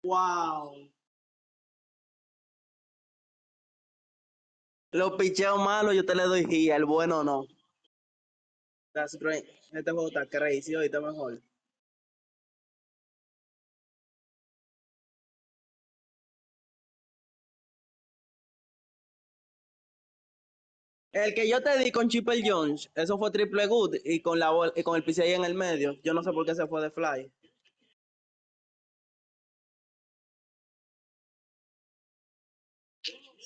Wow. Los picheos malos yo te le doy guía, el bueno no. That's great. Este juego está crazy, hoy está mejor. El que yo te di con Chipper Jones, eso fue triple good y con y con el piche ahí en el medio. Yo no sé por qué se fue de fly.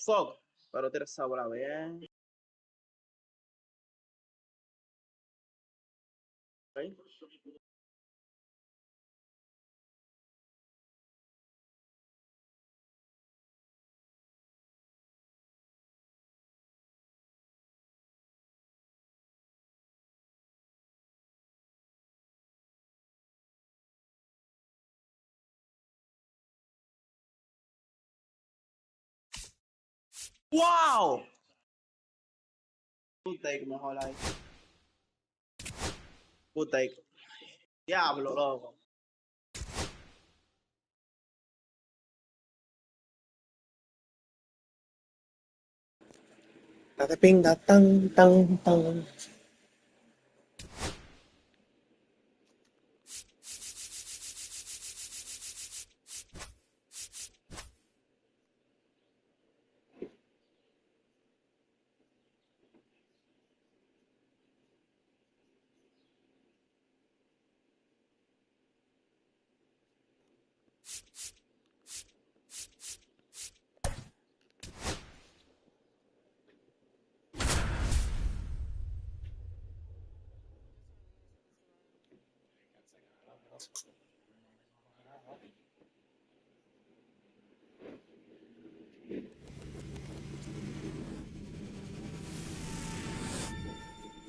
Fuck. Pero te sabrá bien. Okay. Wow. Good take, mejor ahí. Good take. Diablo, loco. La de pinga tan, tan, tan.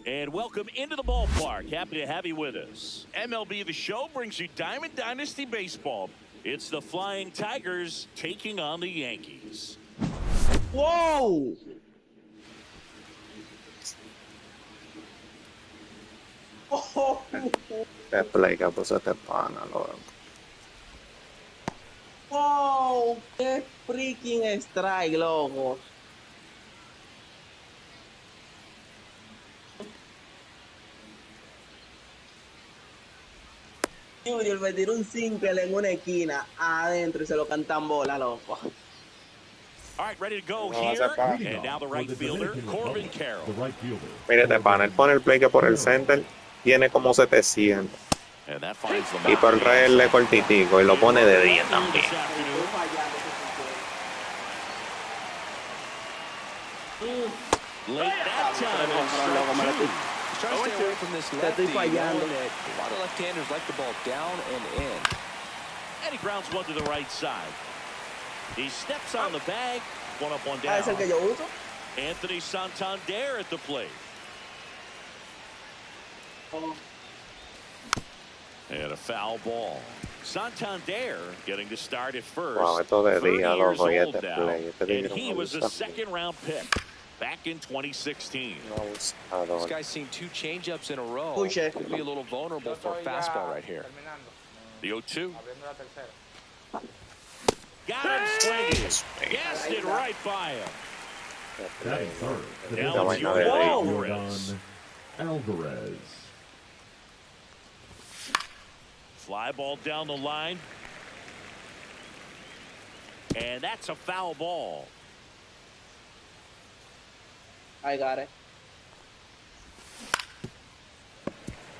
And welcome into the ballpark. Happy to have you with us. MLB The Show brings you Diamond Dynasty Baseball. It's the Flying Tigers taking on the Yankees. Wow. Oh. Qué play que puso este pana, loco. Wow. Qué freaking strike, loco. Junior me tiró un single en una esquina adentro y se lo cantan bola, loco. All right, ready to go here. And now the right fielder, Corbin Carroll. Mire este pana, él pone el play que por el center tiene como 700. Y por el rey le cortitico y lo pone de 10 también. Late that time. Te estoy fallando. A lot of left-handers like the ball down and in. And he grounds one to the right side. He steps on the bag. One up, one down. Es el que yo uso. Anthony Santander at the plate. Oh. And a foul ball. Santander getting to start at first. Wow, esto de 30 día, years loco, y old este now, play. and he was a second-round pick back in 2016. This guy's seen 2 changeups in a row. Push it. Could be a little vulnerable for a fastball right here. The 0-2. Got him swinging. Gassed it right by him. Now it's Alvarez. Alvarez. Fly ball down the line. And that's a foul ball. I got it.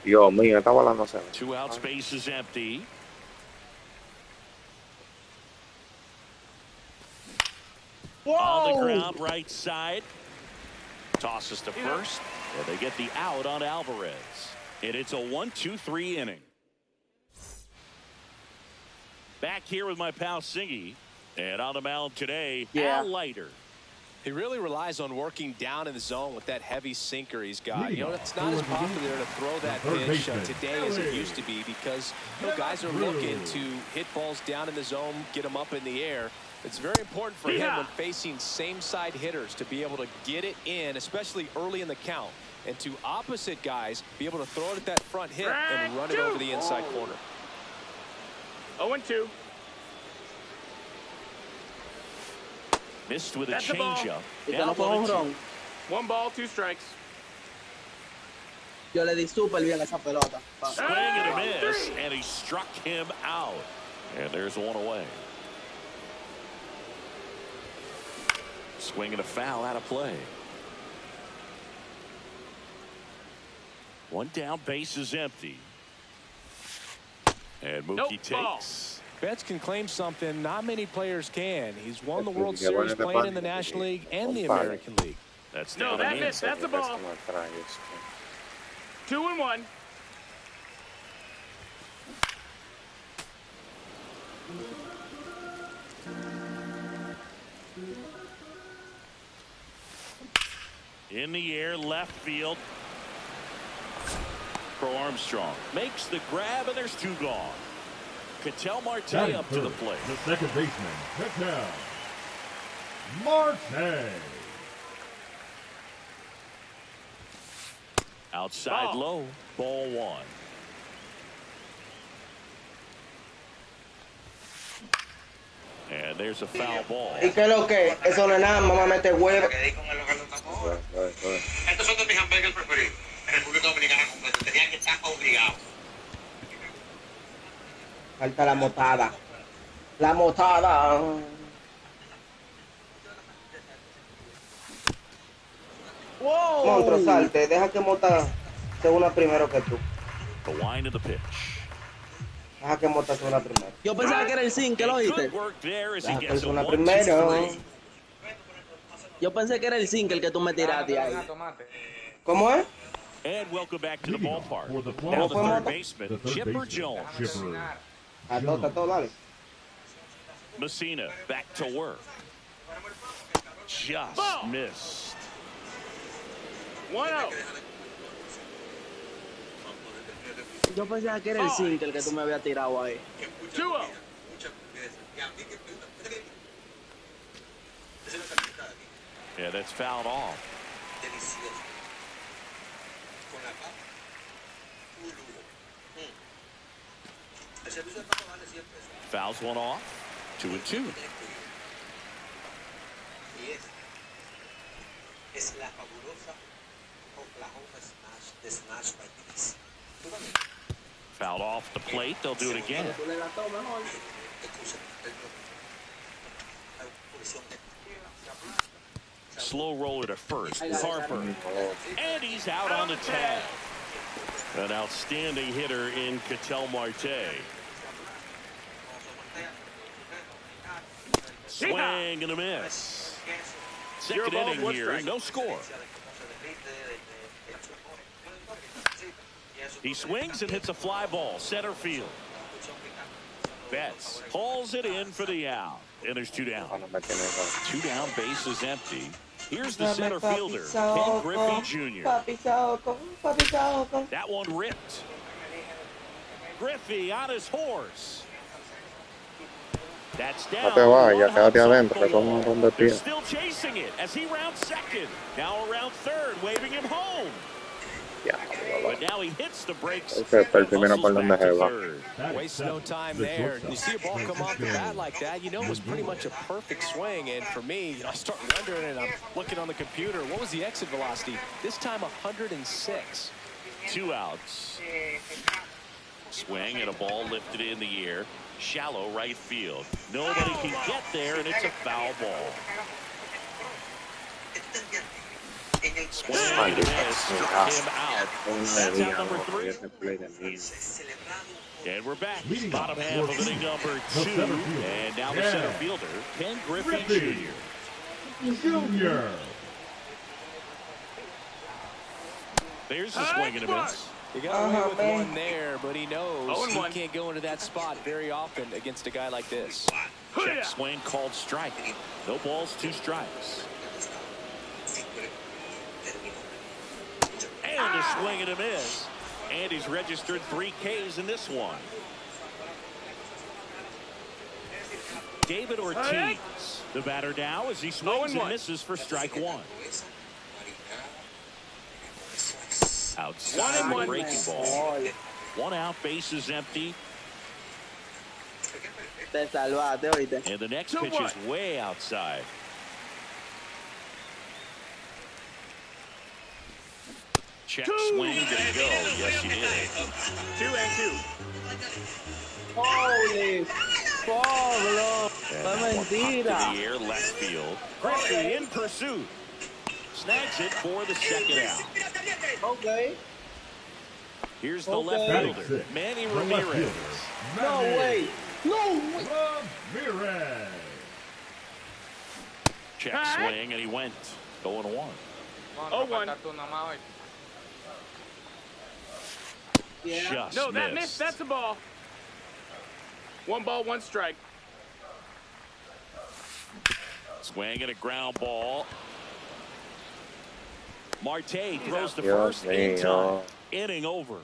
Dios mío, esta bola no se ve. 2 out, space is empty. Whoa. On the ground, right side. Tosses to first. And they get the out on Alvarez. And it's a 1-2-3 inning. Back here with my pal Singy. And on the mound today, Al Leiter. He really relies on working down in the zone with that heavy sinker he's got. You know, it's not as popular to throw that pitch today as it used to be because, you know, guys are looking to hit balls down in the zone, get them up in the air. It's very important for him when facing same-side hitters to be able to get it in, especially early in the count, and to opposite guys be able to throw it at that front hit and run it over the inside corner. 0-2. Missed with a That's a ball. changeup. Y que Now no fue un 1-2. ron. 1 ball, 2 strikes. Yo le di súper bien esa pelota. Swing and a miss, and he struck him out. And there's one away. Swing and a foul out of play. One down, base is empty. And Mookie takes. Betts can claim something not many players can. He's won the World Series playing in the National League and the American League. That's No, down that and missed. That's the ball. 2-1. in the air, left field. For Armstrong. Makes the grab, and there's 2 gone. Ketel Marte up to the plate. The second baseman, Ketel Marte. Outside low, ball 1. And there's a foul ball. ¿Y qué es lo que? Eso no es nada, mamá mete huevo. Estos son de mis hamburguesas preferidos. En República Dominicana completo. Tenían que estar obligados. Falta la motada. La motada. Wow. Monstruo, salte. Deja que Mota se una primero que tú. The line of the pitch. Deja que Mota se una primero. Yo pensaba que era el zinc, ¿lo oíste? Deja que se una 1, 2, primero. 3. Yo pensé que era el zinc el que tú me tiraste ahí. ¿Cómo es? And welcome back to the ballpark. For the Now the third Mota? baseman, The third Chipper baseman, Jones. Chipper Está todo, dale. Messina back to work. Just missed. 1-0. Yo pensaba que era el zinc el que tú me habías tirado ahí. 2-0. Yeah, that's fouled off. Delicioso. Con la papa. Un lujo. El servicio de papa vale 100 pesos. Fouls one off. 2-2. Y es la fabulosa Oklahoma Smash de Smash by Chris. ¿Tú también? Fouled off the plate. They'll do it again. Tú le das todo mejor. Escucha, hay posición de Slow roller to first. Harper. And he's out on the tag. An outstanding hitter in Ketel Marte. Swing and a miss. Second inning here, no score. He swings and hits a fly ball, center field. Betts hauls it in for the out. And there's 2 down. 2 down, base is empty. Here's the center fielder, Ken Griffey Jr. That one ripped. Griffey on his horse. That's down. No te vayas, quédate adentro, que son un montón de They're pies. still chasing it as he rounds second. Now around third, waving him home. Ya, But now he hits the brakes. ese es el primero por Hustles donde back se to va. third. Waste no time there. You see a ball come off the bat like that, you know it was pretty much a perfect swing. And for me, I start wondering, and I'm looking on the computer, what was the exit velocity? This time 106. 2 outs. Swing and a ball lifted in the air. Shallow right field. Nobody can get there, and it's a foul ball. Swing and a miss. Struck him out. That's out number 3. And we're back. Bottom half of inning number 2. And now the center fielder, Ken Griffey Jr. Junior. There's the swing and a miss. He got away with one there, but he knows he can't go into that spot very often against a guy like this. Check swing called strike. No balls, 2 strikes. And a swing and a miss. And he's registered 3 Ks in this one. David Ortiz, the batter now as he swings and misses for strike 1. Outside the breaking ball. 1 out, base is empty. Te salvaste, oíste. And the next pitch is way outside. Check swing. Did he go? Yes, he did. 2 and 2. Holy Pablo. And ¡Qué that one popped in mentira! the air, left field. Griffey in pursuit. Snags it for the second out. Okay. Here's the Okay. left fielder, Manny Ramirez. No way. No way. Ramirez. Check swing, and he went 0-1. 0-1. Yeah. Just No, that missed. missed. That's a ball. 1 ball, 1 strike. Swing and a ground ball. Marte throws the Dios first in time. mío. Inning over.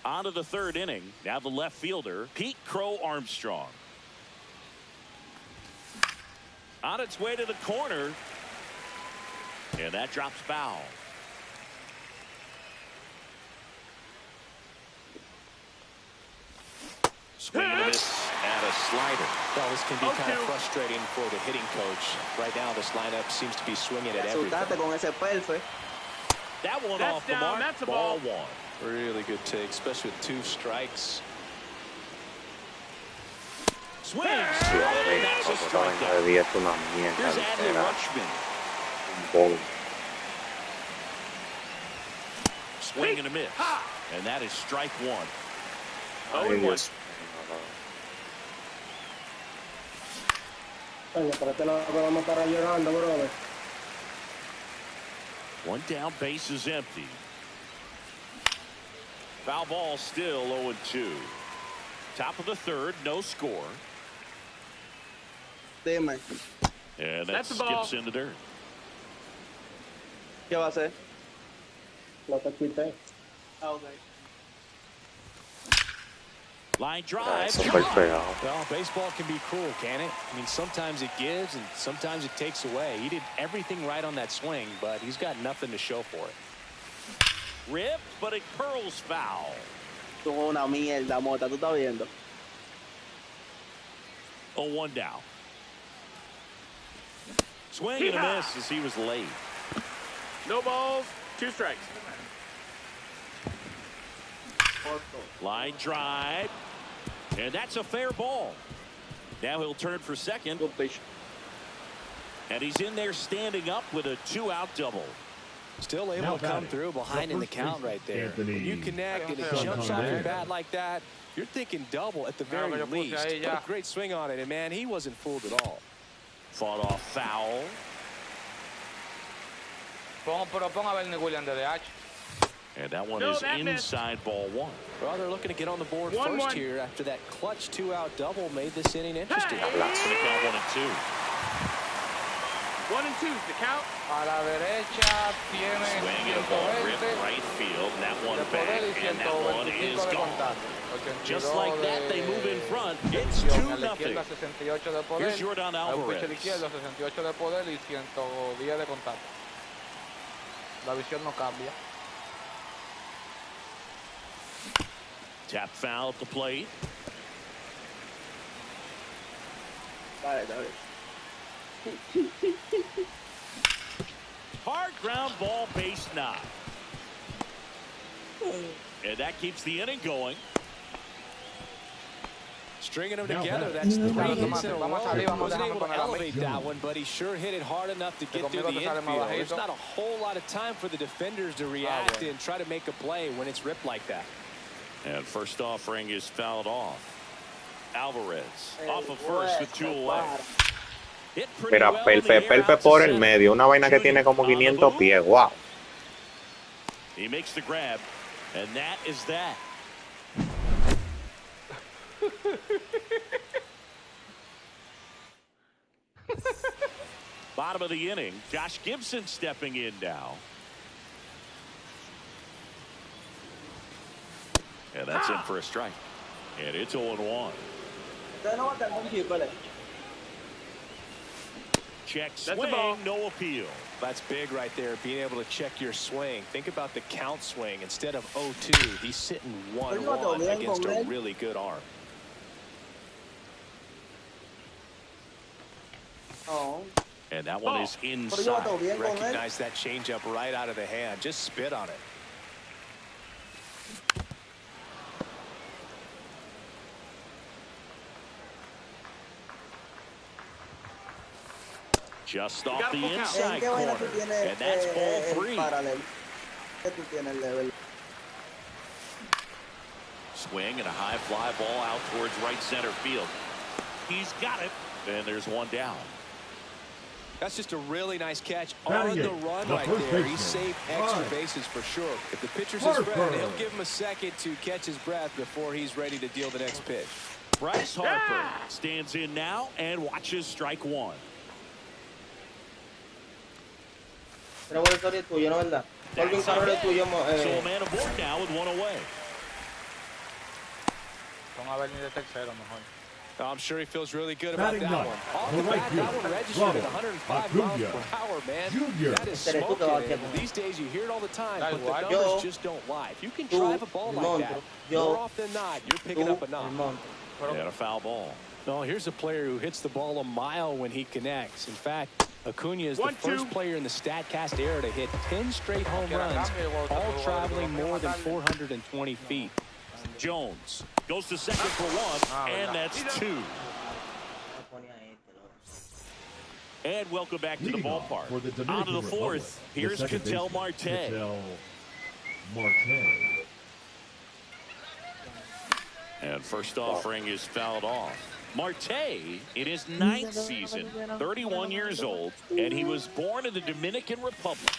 On to the third inning. Now the left fielder, Pete Crow Armstrong. On its way to the corner. And that drops foul. Swing and a miss and a slider. Well, this can be kind of frustrating for the hitting coach. Right now, this lineup seems to be swinging at everything. Asustaste con ese perfect. That one That's off the down. mark. That's a ball ball. 1. Really good take, especially with 2 strikes. Swings. Dios mío, That's a esa vaina de strikeout. 10 es una mierda. Here's Adley literal. Rutschman. Bol. Swing and a miss. And that is strike 1. Ay, 0-1. Dios. Coño, pero este no lo vamos a estar llorando, brother. One down, base is empty. Foul ball still 0-2. Top of the third, no score. Dime, And that That's a ball. skips in the dirt. ¿qué va a hacer? Lo que quité. Okay. Line Ah, drive. eso fue el pegado. Well, baseball can be cruel, can it? I mean, sometimes it gives and sometimes it takes away. He did everything right on that swing, but he's got nothing to show for it. Ripped, but it curls foul. Tú eres una mierda, Mota, tú estás viendo. 0-1 down. Swing and a miss as he was late. No balls, 2 strikes. Line drive. And that's a fair ball. Now he'll turn for second. Good pitch. And he's in there standing up with a 2-out double. Still able Now to come batting, through behind the in the first count baseman, right there. Anthony When you connect and it Santander. jumps off your bat like that, you're thinking double at the very least. Put a great swing on it, and man, he wasn't fooled at all. Fought off foul. Pero ponga a Bernie Williams de DH. And that one No, is that missed. inside ball 1. Well, they're looking to get on the board 1-1. first here after that clutch 2-out double made this inning interesting. Gonna count 1 and 2. 1 and 2 is the count. A la derecha tiene Swing and a ball ripped 120 right field. And that one de back. poder y And that one 125 is de gone. contacto. Just like that, they move in front. It's Visión a la 2-0. izquierda 68 de poder. Here's Jordan A un pitcher Alvarez. izquierdo 68 de poder y 110 de contacto. La visión no cambia. Tap foul at the plate. Dale, dale. Hard ground ball, base knock. And that keeps the inning going. Stringing them Now together, batting, that's 3 Vamos hits in a a row. salir, He vamos a wasn't dejarme able to poner a mí. elevate that one, but he sure hit it hard enough to get through the conmigo te sale más infield. bajito. There's not a whole lot of time for the defenders to react bueno. and try to make a play when it's ripped like that. And first offering is fouled off. Alvarez off of first with 2 away. Hit pretty Mira, well in the Pelpe, air Pelpe out to por el center. medio. Una vaina que tiene como 500 pies. Wow. He makes the grab, and that is that. Bottom of the inning, Josh Gibson stepping in now. And that's in for a strike. And it's 0-1. Usted no va a estar con Chipele. Check That's a ball. swing, no appeal. That's big right there, being able to check your swing. Think about the count swing. Instead of 0-2, he's sitting 1-1 against a really good arm. Oh. And that one is Pero yo inside. bato bien con él. Recognize that changeup right out of the hand. Just spit on it. Just off the ¿En inside qué vaina corner. tú tienes And that's ball el 3. paralelo? ¿Qué tú tienes el level? Swing and a high fly ball out towards right center field. He's got it. And there's one down. That's just a really nice catch Batting on the it, run the right first there. baseman. He saved extra Right. bases for sure. If the pitcher's his Harper. friend, he'll give him a second to catch his breath before he's ready to deal the next pitch. Bryce Harper stands in now and watches strike one. Pero bueno, historia es tuyo, ¿no verdad? Colvin That's Carroll es ahead. tuyo. So a man aboard now with one away. Son a venir de tercero mejor. I'm sure he feels really good about Batting that ninth, one. Off the the right bat, fielder, that one registered Ronald at 105 miles Acuna per hour, man. Jr. That is Este eres tú que smoking. vas And these days you hear it all the time, That's but the what? numbers Yo, just don't lie. If you can tú, drive a ball el like monstruo. that, Yo, more often than not, you're picking up a knock. And a foul ball. No, here's a player who hits the ball a mile when he connects. In fact, Acuna is the first player in the StatCast era to hit 10 straight home runs, all traveling more than 420 feet. Jones goes to second for one, and that's two. And welcome back to the Leading off ballpark. for the On to Dominican the Republic, fourth. the Here's second Ketel baseman, Marte. Ketel Marte. And first offering is fouled off. Marte in his 9th season, 31 years old, and he was born in the Dominican Republic.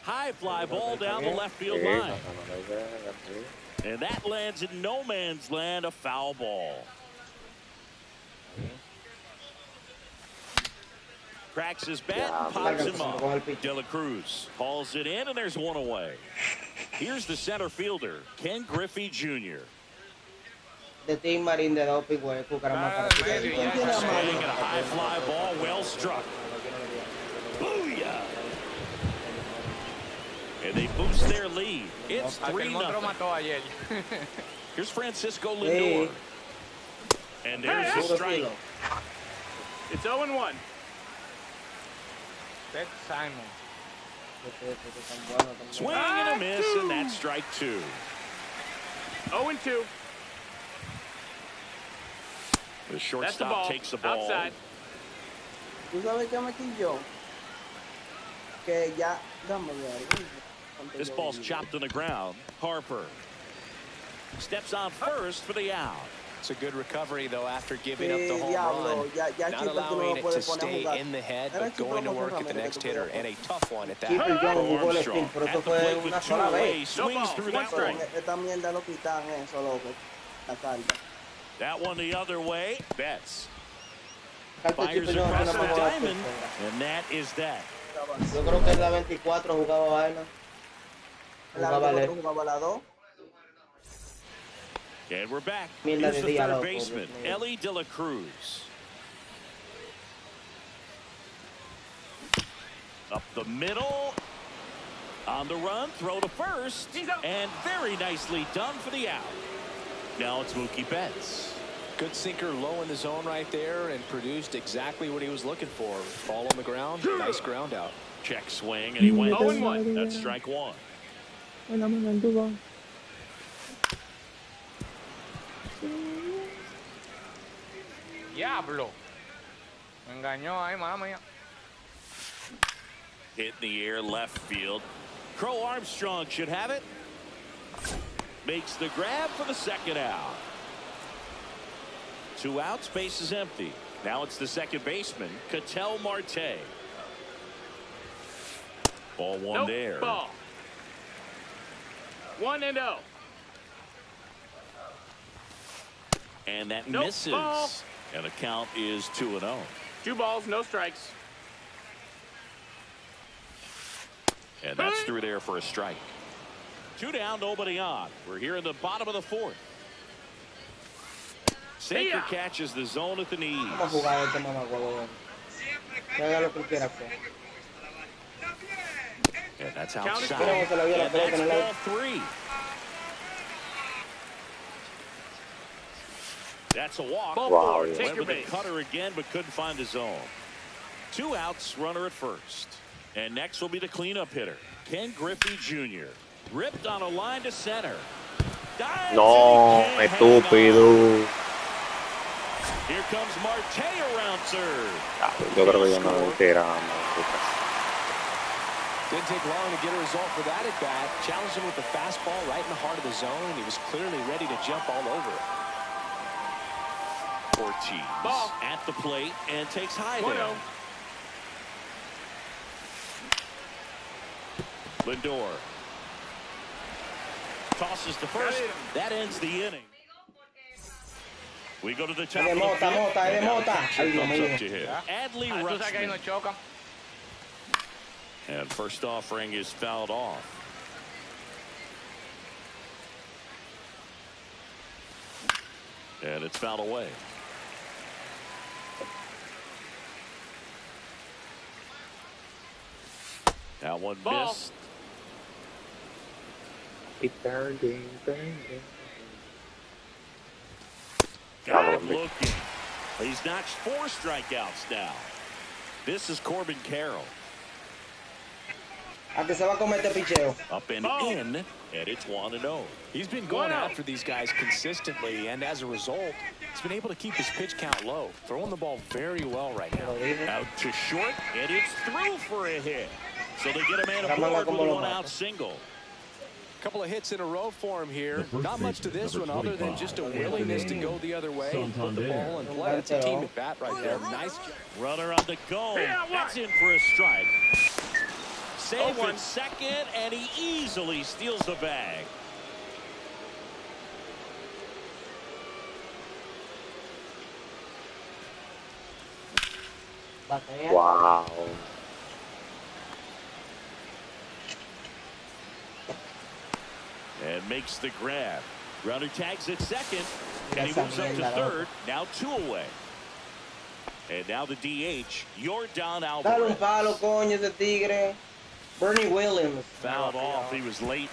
High fly ball down the left field line. And that lands in no man's land, a foul ball. Cracks his bat and pops him up. De La Cruz hauls it in, and there's one away. Here's the center fielder, Ken Griffey Jr. De Team Marín de doping, güey. Swing and a high fly ball, well struck. Booyah! And they boost their lead. It's 3-0. Here's Francisco Lindor. And there's the strike. It's 0-1. Ted Simon. Swing and a miss, and that's strike two. 0-2. The That's the shortstop ball. takes the ball. Outside. ¿Tú sabes qué me quilló? Que ya, dame ver. This ball's chopped on the ground. Harper steps on first for the out. It's a good recovery, though, after giving up the Sí, home diablo, run. ya Not Chipper tú no allowing lo it puedes to poner a stay jugar. in the head, Era but going Chipper to work at the Ramírez que next tú hitter, podías and a tough one at that. Chipper Jones jugó el Armstrong spin, pero at esto the fue plate una with two sola away. vez. Swings through that Pero one. esta mierda lo quitan eso, loco. La carta. That one the other way. Betts Carta fires Chipper Jones across tiene the para jugar diamond, tercera. and that is that. Yo creo que en la 24 jugaba vaina. En la Jugaba 24 jugaba la 2. And we're back. Mierda Here's de the día, third loco, baseman, Dios mío. Ellie De La Cruz. Up the middle. On the run, throw to first. And very nicely done for the out. Now it's Mookie Betts. Good sinker low in the zone right there and produced exactly what he was looking for. Ball on the ground, nice ground out. Check swing, and he went. 0-1. That's strike one. Diablo. Me engañó ahí, mala mía. Hit in the air left field. Crow Armstrong should have it. Makes the grab for the second out. 2 outs, base is empty. Now it's the second baseman, Ketel Marte. Ball one Nope. there. Ball. 1-0. And that Nope. misses. Ball. And the count is 2-0. 2 balls, no strikes. And that's through there for a strike. 2 down, nobody on. We're here in the bottom of the fourth. Sinker catches the zone at the knees. Vamos a jugar este mamahuevo. Que haga lo que quiera hacer. And that's Count it. outside. Mira cómo se la vio la And pelota that's en el ball aire. 3. That's a walk. Ball 4. Went Take your with the base. cutter again, but couldn't find the zone. 2 outs, runner at first. And next will be the cleanup hitter, Ken Griffey Jr. Ripped on a line to center. Dives No, estúpido. Here comes Marte around third. Yo creo que yo no lo tiraba. Didn't take long to get a result for that at bat. Challenged him with the fastball right in the heart of the zone. He was clearly ready to jump all over it. Ortiz at the plate and takes high down. Lindor tosses the first. That ends the inning. We go to the top of the fifth. Adley Rutschman. And first offering is fouled off. And it's fouled away. That one missed. Good looking. He's notched 4 strikeouts now. This is Corbin Carroll. A que se va a comer este picheo. Up and in, and it's 1-0. He's been going after these guys consistently, and as a result, he's been able to keep his pitch count low, throwing the ball very well right now. Out to short, and it's through for a hit. So they get a man aboard with a 1-out single. A couple of hits in a row for him here. Not much to this one other than just a willingness to go the other way and put the ball in play. That's a team at bat right there. Nice job. Runner on the go. That's in for a strike. Safe at second, and he easily steals the bag. Wow. And makes the grab. Runner tags at second, and he moves up to third. Now 2 away. And now the DH, Yordan Alvarez. Dale un palo, coño, ese tigre. Bernie Williams. Fouled off. He was late.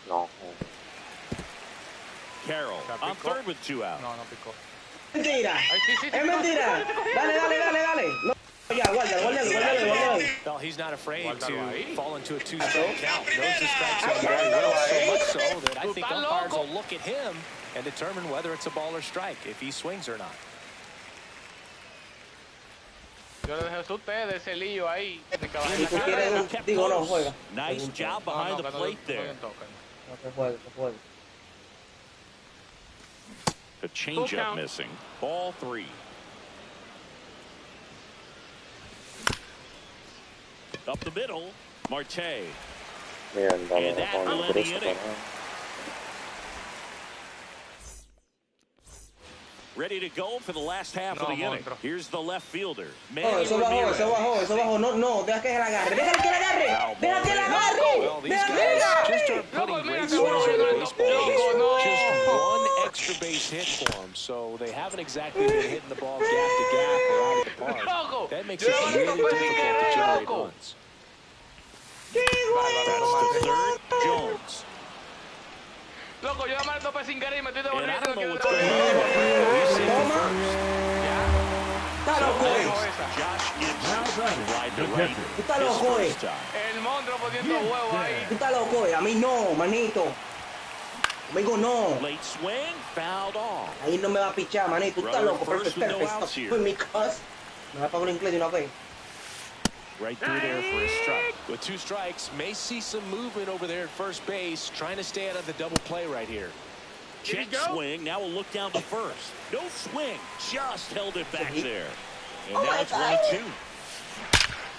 No. Carroll on third with 2 out. No, no picó. Mentira. Es mentira. Dale. No, ya, guárdalo. Well, he's not afraid to fall into a 2-strike count. Knows the strikes out very well, so much so that I think umpires will look at him and determine whether it's a ball or strike, if he swings or not. Yo le dejé a usted de ese lío ahí. Nice job behind the plate there. The changeup missing. Ball 3. Up the middle, Marte. And that will end the inning. Ready to go for the last half of the inning. Here's the left fielder. Eso bajó. No, deja que se la agarre. Deja que la agarre. Well, these guys just are putting great swings on the baseball. Just one extra base hit for them, so they haven't exactly been hitting the ball gap to gap or out of the park. That makes it really difficult to generate runs. That's the third, Jones. Loco, yo llamé al tope sin querer y me estoy And I devolviendo. don't know what's going on. He's in the first. Está loco, Josh Gibson slide to right. Tú estás loco, El monstruo poniendo huevo ahí. Tú estás loco, A mí no, manito. Amigo, no. Late swing, fouled off. Ahí no me va a pichar, manito. Tú estás loco. First with no outs here. Fue mi cuz. Me va a pagar inglés de una vez. Right through there for a strike. With 2 strikes, may see some movement over there at first base, trying to stay out of the double play right here. Check swing. Now we'll look down to first. No swing. Just held it back there. And now it's 1-2.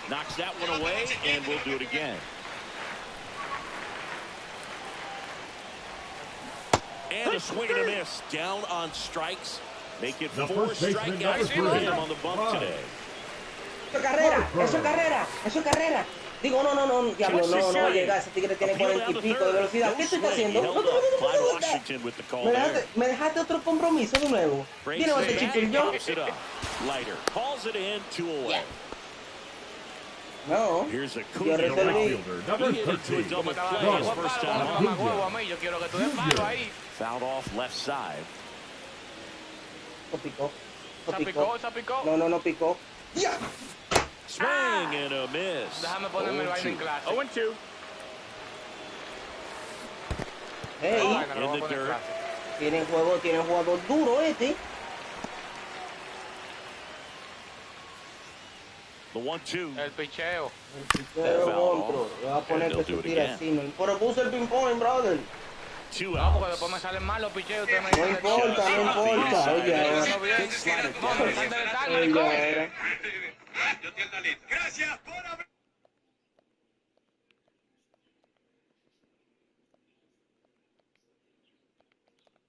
Knocks that one away, and we'll do it again. And a swing and a miss. Down on strikes. Make it 4 strikeouts for him on the bump today. Eso es carrera. Digo, no, diablo, no va a llegar. Ese tigre tiene 40 y pico de velocidad. ¿Qué estás haciendo? Me dejaste otro compromiso de nuevo. Viene este Chipper Jones. Lighter calls it in, 2 away. No, Here's a yo resolví. Outfielder, He number hit into a 13. double Estaba play dando his buen first palo, time como up. mamahuevo a mí. Yo quiero que tú des palo ahí. Fouled off left side. Eso picó. Se picó, se picó. No, no picó. Swing and a miss. Déjame ponerme el vaina en 0-2. clase. 0-2. Hey, Vaina, lo In voy a the poner en dirt. clase. tienen jugador duro este. The 1-2. El picheo. Pero Foul monstruo, off. le va a poner And que they'll do se it tire again. así. No, pero puse el ping-pong, brother. 2 No, porque outs. después me salen mal los picheos. Ustedes me No dicen de todo. importa, no importa. Oye, ahora. No, bien. Big slider No, down. me están de tal, Oye, maricón. ahora.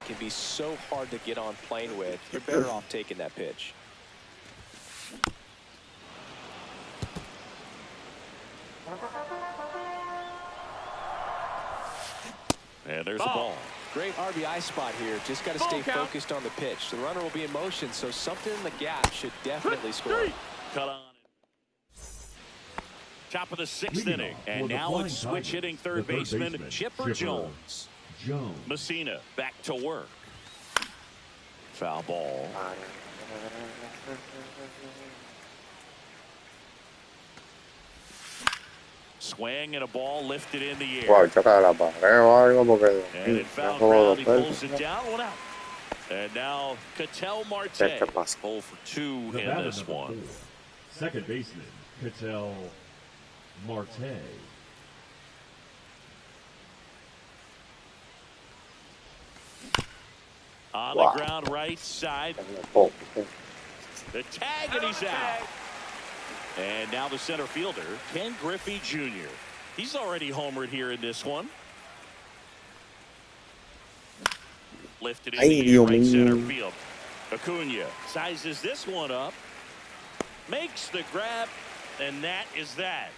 Can be so hard to get on plane with. You're better off taking that pitch. And there's the ball. Great RBI spot here. Just got to stay focused on the pitch. The runner will be in motion, so something in the gap should definitely score. Cut on. Top of the 6th Leading inning. off for And the now Flying it's switch Tigers, hitting the third baseman Chipper Jones. Messina back to work. Foul ball. Swing and a ball lifted in the air. Wow, choca de la pared o algo porque And it no foul juego ground. He de pulls it down. 1 out. And now Ketel Marte. ¿Qué pasa? 0 for 2 The in batter this number one. 4, second baseman, Ketel Marte. On Wow. the ground right side. Oh, The tag, and he's out. And now the center fielder, Ken Griffey Jr. He's already homered here in this one. Lifted in Ay, the air, Dios right center mío. field. Acuna sizes this one up. Makes the grab, and that is that.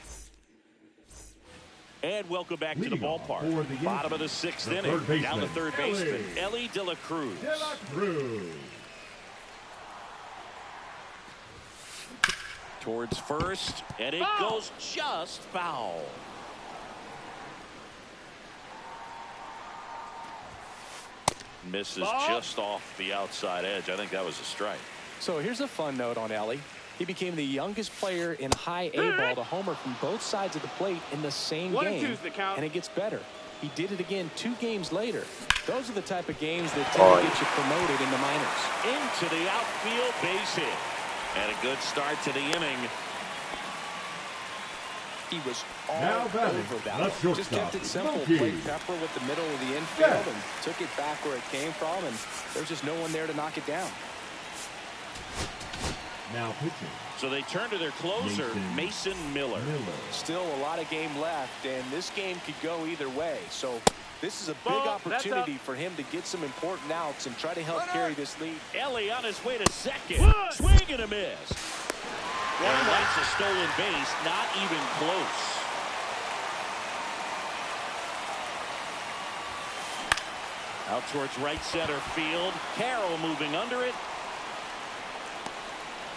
And welcome back to the Leading off ballpark. for the Bottom of the Yankees, 6th the inning. third Down the baseman, third baseman, Ellie De La Cruz. De La Cruz. Towards first, and it goes just foul. Misses just off the outside edge. I think that was a strike. So here's a fun note on Ellie. He became the youngest player in high A ball to homer from both sides of the plate in the same 1 and game. 2's the count. And it gets better. He did it again 2 games later. Those are the type of games that tend to get you promoted in the minors. Into the outfield, base hit. And a good start to the inning. He was Now all batting, over that the one. Just shortstop, kept it simple. Monkey. Played Pepper with the middle of the infield Yeah. and took it back where it came from. And there's just no one there to knock it down. Now pitching, So they turn to their closer, Mason Miller. Still a lot of game left, and this game could go either way. So this is a big opportunity for him to get some important outs and try to help carry this lead. Ellie on his way to second. Swing and a miss. And that's a stolen base, not even close. Out towards right center field. Carroll moving under it.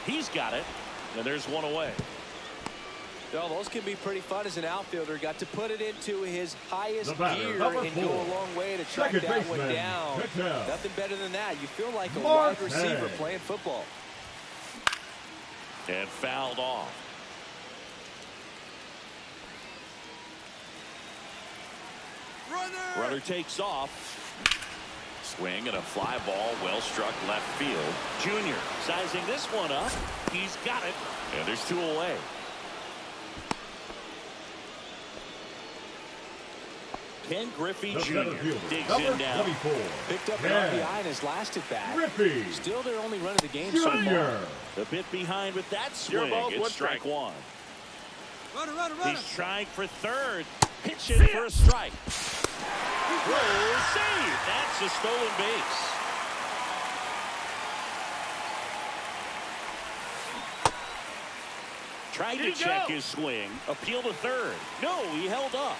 He's got it. And there's one away. Well, those can be pretty fun as an outfielder. Got to put it into his highest The batter, gear number and go 4, a long way to track second that one baseman, down. Ketel Nothing better than that. You feel like a Marte. wide receiver playing football. And fouled off. Runner takes off. Swing and a fly ball, well struck left field. Junior sizing this one up. He's got it. And there's 2 away. Ken Griffey the Jr. center fielder, digs number in now. 24, Picked up an Ken RBI in his last at bat. Griffey Still their only run of the game so Jr. far. A bit behind with that Your swing. ball, It's one strike strike. 1. Runner. He's trying for third. Pitching for a strike. Roll save. That's a stolen base. Tried to check his swing. Appeal to third. No, he held up.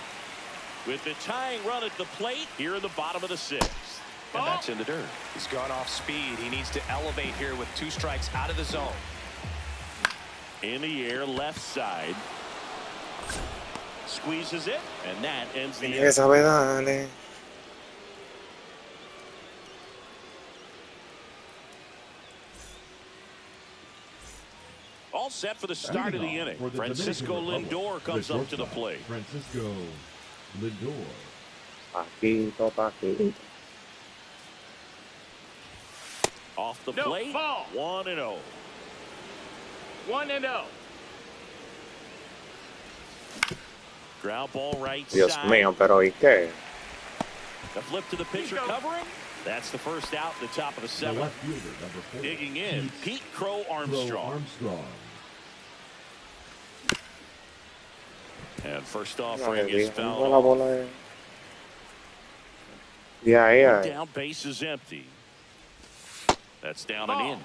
With the tying run at the plate here in the bottom of the 6th. And that's in the dirt. He's gone off speed. He needs to elevate here with 2 strikes out of the zone. In the air, left side. Squeezes it, and that ends the Tiene que inning. saber darle. All set for the start of the inning. Francisco Lindor comes up to the plate. Francisco Lindor. Paquito, Paquito. Off the No, plate, ball. 1-0. 1-0. Ground ball right Dios side. mío, pero ¿y qué? The flip to the pitcher covering. That's the first out at the top of the The seventh. left fielder, number 4. Digging in, Pete Crow Crow Armstrong. Armstrong. And first No, offering is la fouled. bola de... Y ahí, One ahí. down, base is empty. That's down Ball. and in.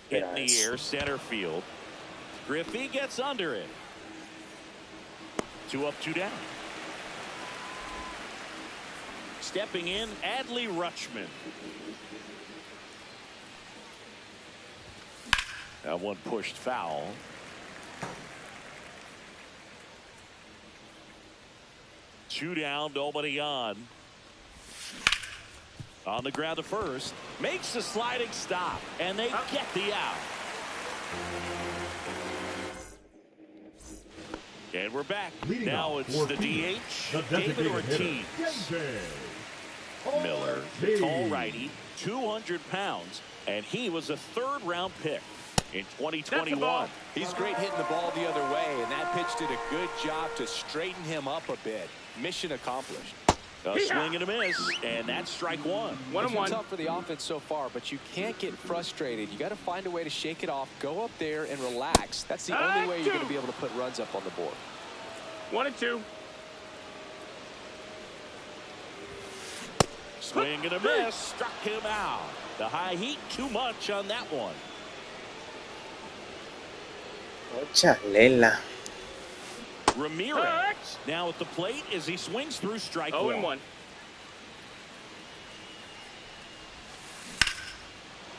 Hit in the Yes. air, center field. Griffey gets under it. 2 up, 2 down. Stepping in, Adley Rutschman. That one pushed foul. Two down, nobody on. On the ground to first. Makes the sliding stop, and they get the out. And we're back. Leading Now off it's for the Phoenix, DH, the David designated Ortiz. hitter, Miller, the tall righty, 200 pounds, and he was a third-round pick in 2021. He's great hitting the ball the other way, and that pitch did a good job to straighten him up a bit. Mission accomplished. A swing and a miss, and that's strike one. It's been tough for the offense so far, but you can't get frustrated. You got to find a way to shake it off, go up there and relax. That's the only way you're going to be able to put runs up on the board. 1-2. Swing and a miss, struck him out. The high heat, too much on that one. Chalela. Ramirez now at the plate as he swings through strike 0-1.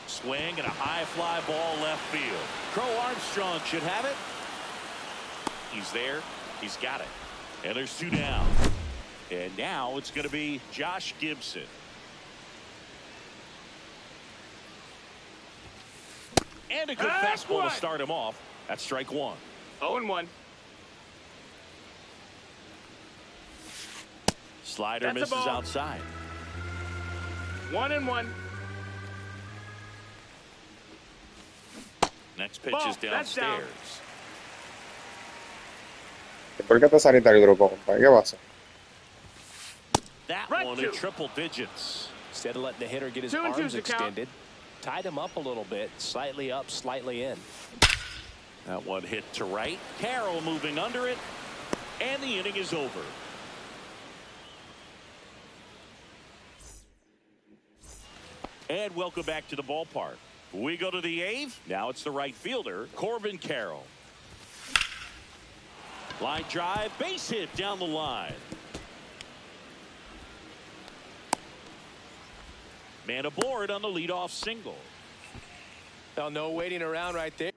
Swing and a high fly ball left field. Crow Armstrong should have it. He's there. He's got it. And there's 2 down. And now it's going to be Josh Gibson. And a good fastball to start him off. That's strike one. 0-1. Slider That's a misses ball. outside. 1-1. Next pitch Ball. is That's down. downstairs. ¿Por qué te saliste del grupo, compadre? ¿Qué pasa? That Right one to. in triple digits. Instead of letting the hitter get his 2-2 arms to count. extended, tied him up a little bit, slightly up, slightly in. That one hit to right. Carroll moving under it. And the inning is over. And welcome back to the ballpark. We go to the 8th. Now it's the right fielder, Corbin Carroll. Line drive, base hit down the line. Man aboard on the leadoff single. Now, no waiting around right there.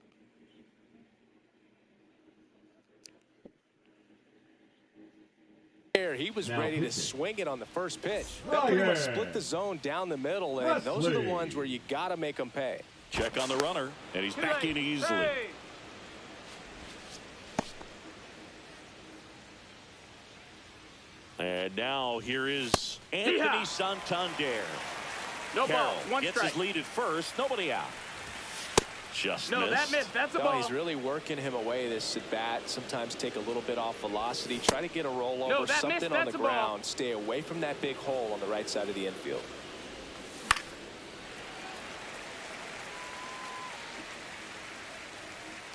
He was Now ready to pitching. swing it on the first pitch. That pretty much split the zone down the middle, and those are the Wesley. ones where you got to make them pay. Check on the runner, and he's back in easily. Hey. And now here is Anthony Deja. Santander. No Carroll ball. 1 gets strike. his lead at first. Nobody out. Just No, missed. that missed. That's a No, ball. he's really working him away this at bat. Sometimes take a little bit off velocity. Try to get a rollover, No, that missed. something on That's the a ball. ground. Stay away from that big hole on the right side of the infield.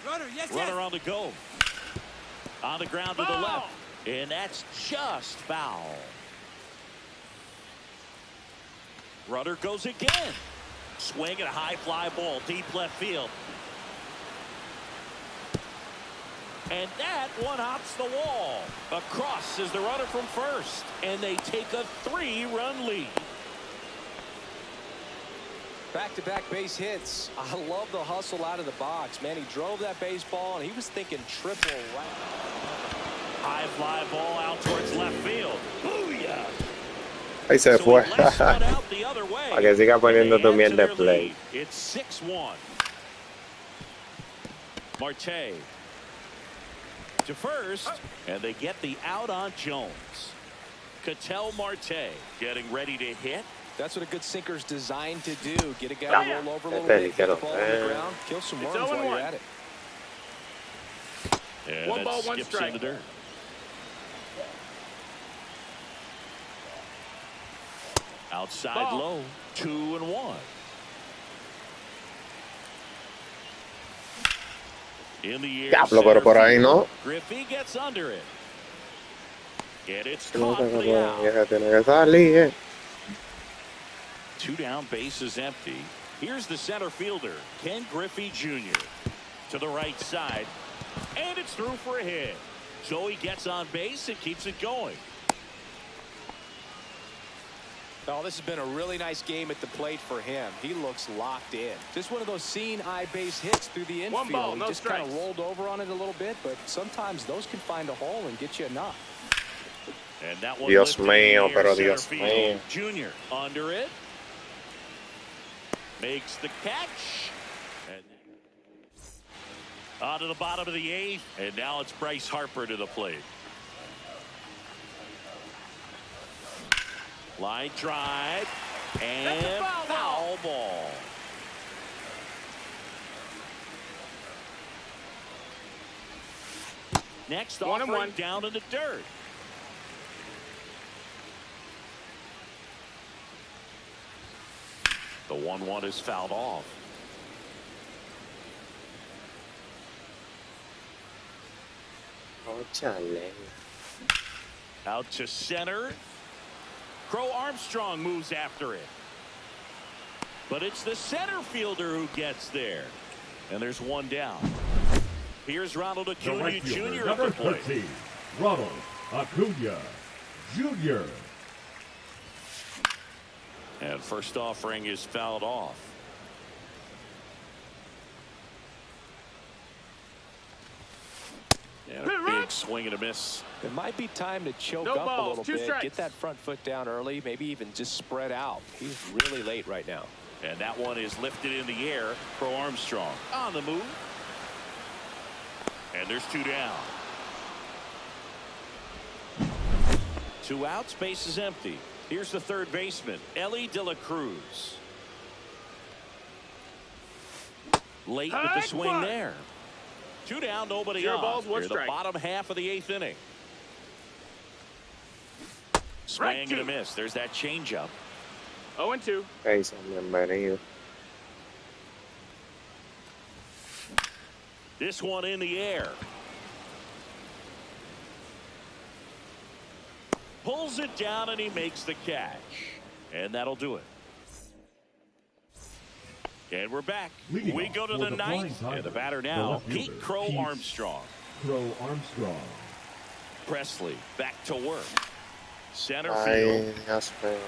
Runner, yes, Runner yes. on the go. On the ground to the Ball. left. And that's just foul. Runner goes again. Swing and a high fly ball deep left field. And that one hops the wall. Across is the runner from first. And they take a 3-run lead. Back-to-back base hits. I love the hustle out of the box. Man, he drove that baseball, and he was thinking triple right. High fly ball out towards left field. Booyah! Ahí se So fue. he lets one out the other way. Para que siga And poniendo they tu add miel to de their play. lead. It's 6-1. Marte to first, and they get the out on Jones. Ketel Marte getting ready to hit. That's what a good sinker's designed to do. Get a guy to roll over a little bit, hit the ball on the ground, kill some worms while you're at it. And One ball, one skips strike. in the dirt. Outside Ball. low, 2-1. In the air, Diablo, pero por ahí no. Griffey gets under it. And it's No caught se for the puede. out. Ella tiene que salir. 2 down, bases empty. Here's the center fielder, Ken Griffey Jr. to the right side, and it's through for a hit. So he gets on base and keeps it going. Oh, this has been a really nice game at the plate for him. He looks locked in. Just one of those seeing eye base hits through the infield. One ball, he no just kind of strikes. rolled over on it a little bit, but sometimes those can find a hole and get you enough. And that one Dios lifted in mío, the air, pero center Dios field. mío. Junior under it. Makes the catch. And on to the bottom of the 8th. And now it's Bryce Harper to the plate. Line drive. And foul ball. Next 1-1. offering down in the dirt. The 1-1 is fouled off. Oh, chale. Out to center. Crow Armstrong moves after it. But it's the center fielder who gets there. And there's one down. Here's Ronald The Acuna right fielder, Jr. at number the plate. 13, Ronald Acuna Jr. And first offering is fouled off. And a big swing and a miss. It might be time to choke No up balls, a little 2 bit. strikes. Get that front foot down early, maybe even just spread out. He's really late right now. And that one is lifted in the air. Crow Armstrong on the move. And there's 2 down. 2 outs, base is empty. Here's the third baseman, Ellie De La Cruz. Late with the swing there. 2 down, nobody 0 on. balls, 1 Near the strike. bottom half of the 8th inning. Swing and a miss. There's that changeup. 0-2. Hey, son, bienvenido. This one in the air. Pulls it down and he makes the catch. And that'll do it. And we're back. Leading We off go to for the the 9th. Flying And the Tigers, batter the now, left Pete fielder, Crow Pete Armstrong. Crow Armstrong. Presley back to work. Center Ay, field. Dios mío.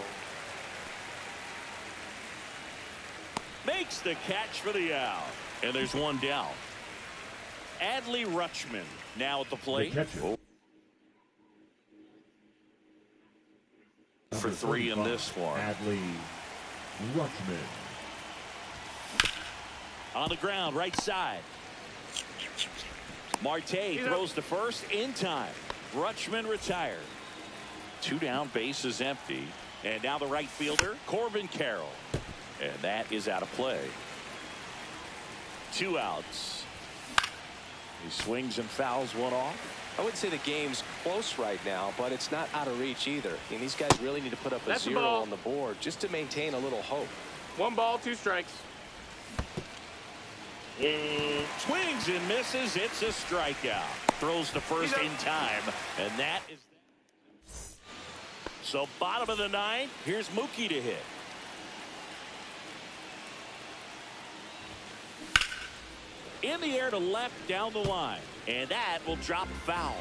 Makes the catch for the out. And there's one down. Adley Rutschman now at the plate. The catcher. For 3 in this one. Adley Rutschman. On the ground, right side. Marte throws to first in time. Rutschman retired. 2 down, base is empty. And now the right fielder, Corbin Carroll. And that is out of play. 2 outs. He swings and fouls one off. I wouldn't say the game's close right now, but it's not out of reach either. I mean, these guys really need to put up a That's the 0 ball. on the board just to maintain a little hope. 1 ball, 2 strikes. Swings and misses. It's a strikeout. Throws to first in time. And that is. So bottom of the 9th. Here's Mookie to hit. In the air to left down the line. And that will drop foul.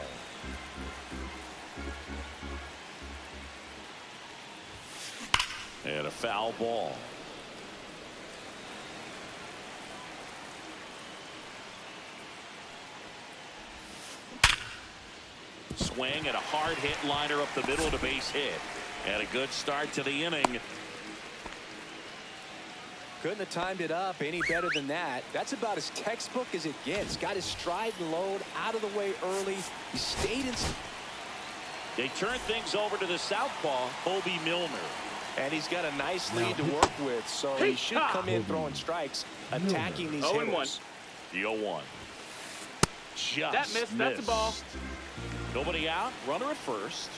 And a foul ball. swing and a hard hit liner up the middle of the base hit. And a good start to the inning. Couldn't have timed it up any better than that. That's about as textbook as it gets. Got his stride and load out of the way early. He stayed in. They turn things over to the southpaw, Kobe Milner. And he's got a nice lead to work with, so he should come in throwing strikes, attacking these hitters. The 0-1. Just That missed. That's a ball. Nobody out. Runner at first.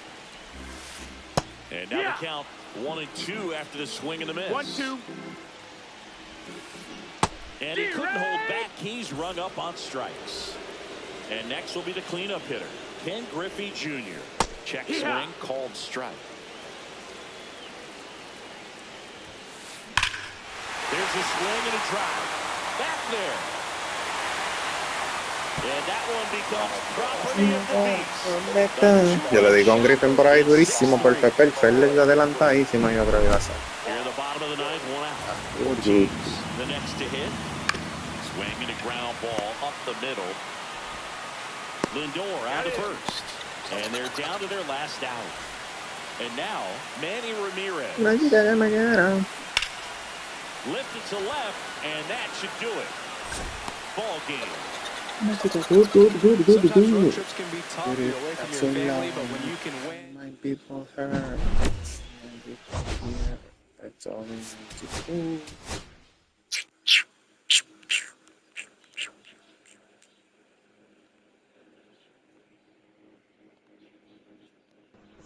And now the count 1-2 after the swing and the miss. 1-2. And he couldn't hold back. He's rung up on strikes. And next will be the cleanup hitter, Ken Griffey Jr. Check swing, called strike. There's a swing and a drive. Back there. And that one becomes property of the Beast. Yo le di con Griffin por ahí durísimo por Pepper. Félix adelantadísimo. Yo creo que iba a ser. Here in the bottom of the ninth, one out. The next to hit. Swing and a ground ball up the middle. Lindor out of first. And they're down to their last out. And now, Manny Ramirez. Lifted to left, and that should do it. Ball game. Sometimes road trips can be tough. You're away from your family, but when you can win. My people hurt. My people here. That's all we need to do.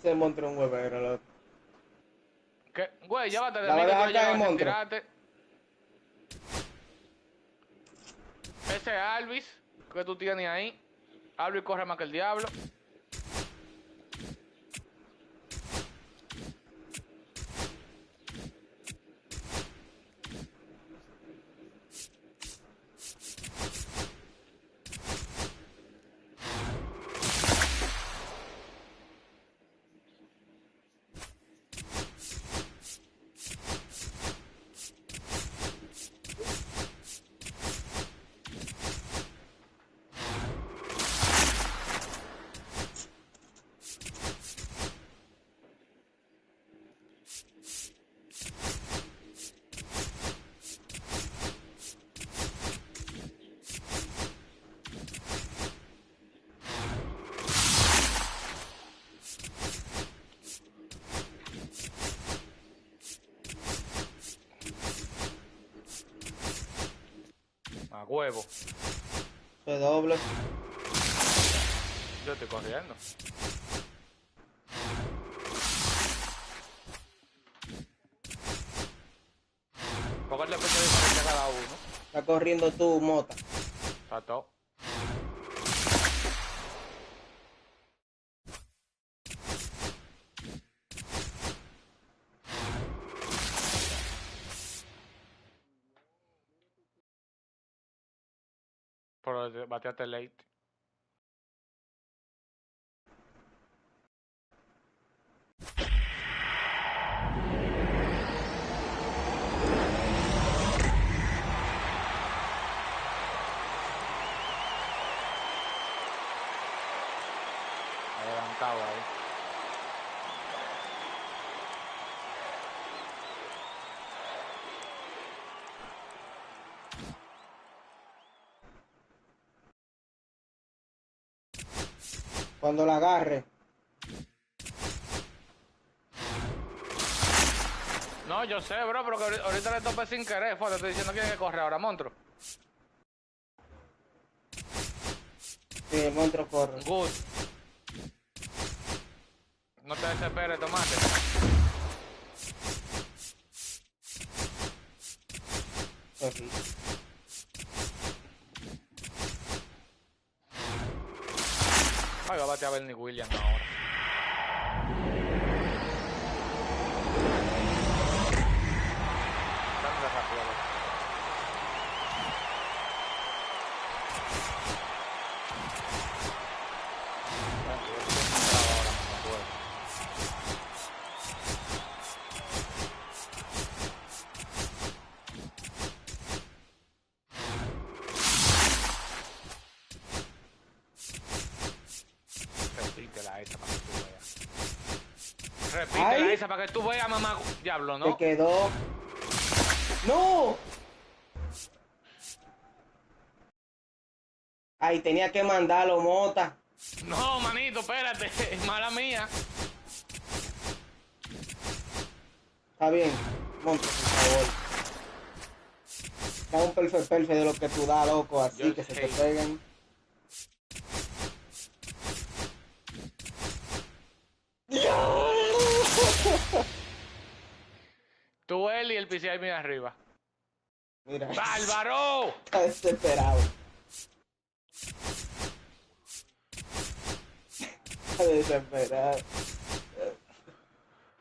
Se montró un huevero, loco. ¿Qué? Güey, llévate de La mí que verdad tú que hay llevas monstruo. tirarte. Ese Alvis que tú tienes ahí. Alvis corre más que el diablo. A huevo. Se doble. Yo estoy corriendo. Póngale fecha diferente a cada uno. Está corriendo tu mota. Está todo. Pero bateaste late. Adelantado ahí. Cuando la agarre. No, yo sé, bro, pero que ahorita le topé sin querer. Fue, te estoy diciendo que hay que correr ahora, monstruo. Sí, el monstruo corre. Good. No te desesperes, tomate. Aquí. Ay, va a batear a Bernie Williams ahora. Dame rápido, loco. Repítela, Mira esa para que tú veas, mamá. Diablo, ¿no? Te quedó. ¡No! Ay, tenía que mandarlo, Mota. No, manito, espérate. Mala mía. Está bien. Monta, por favor. Da un perfect de lo que tú das, loco. Así Yo que se sé. te peguen. Tú, él y el PCI mira arriba. Mira. ¡Bárbaro! Está desesperado. Está desesperado.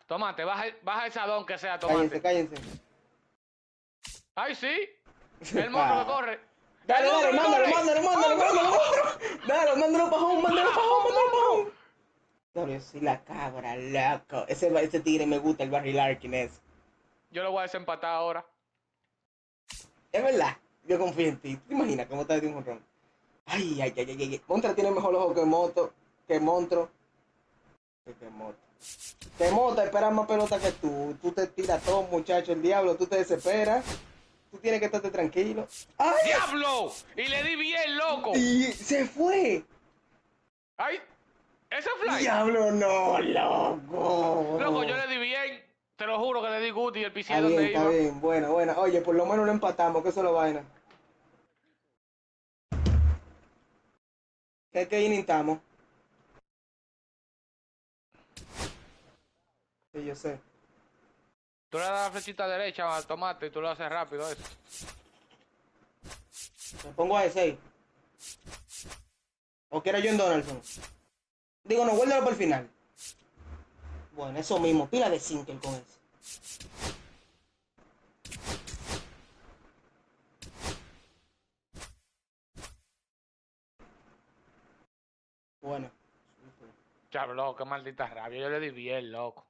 Tomate, baja ese adón que sea, Cállense, tomate. cállense. ¡Ay, sí! El monstruo que corre. Dale, dale, mándalo. Dale, mándalo pa' home, mándalo pa' home. Yo soy la cabra, loco. Ese tigre me gusta, el Barry Larkin es. Yo lo voy a desempatar ahora. Es verdad, yo confío en ti. ¿Te imaginas cómo te de un jonrón? Ay. Montra tiene mejor ojo que Moto, que Montro. Que Moto. Que Moto espera más pelota que tú. Tú te tiras todo, muchacho. El diablo, tú te desesperas. Tú tienes que estarte tranquilo. ¡Ay! ¡Diablo! Y le di bien, loco. Y se fue. ¡Ay! ¡Ese fly! Diablo, no, loco. Loco, yo le di bien. Te lo juro que le di Guti y el PCI Está donde bien, iba. está bien. Bueno. Oye, por lo menos lo empatamos, que eso es lo vaina. ¿Qué inning estamos? Sí, yo sé. Tú le das la flechita derecha al tomate y tú lo haces rápido eso. Me pongo a ese. ¿O quiero yo en Donaldson? Digo, no, guárdalo por el final. Bueno, eso mismo. Pila de single con eso. Bueno. Chavo, loco, qué maldita rabia. Yo le di bien, loco.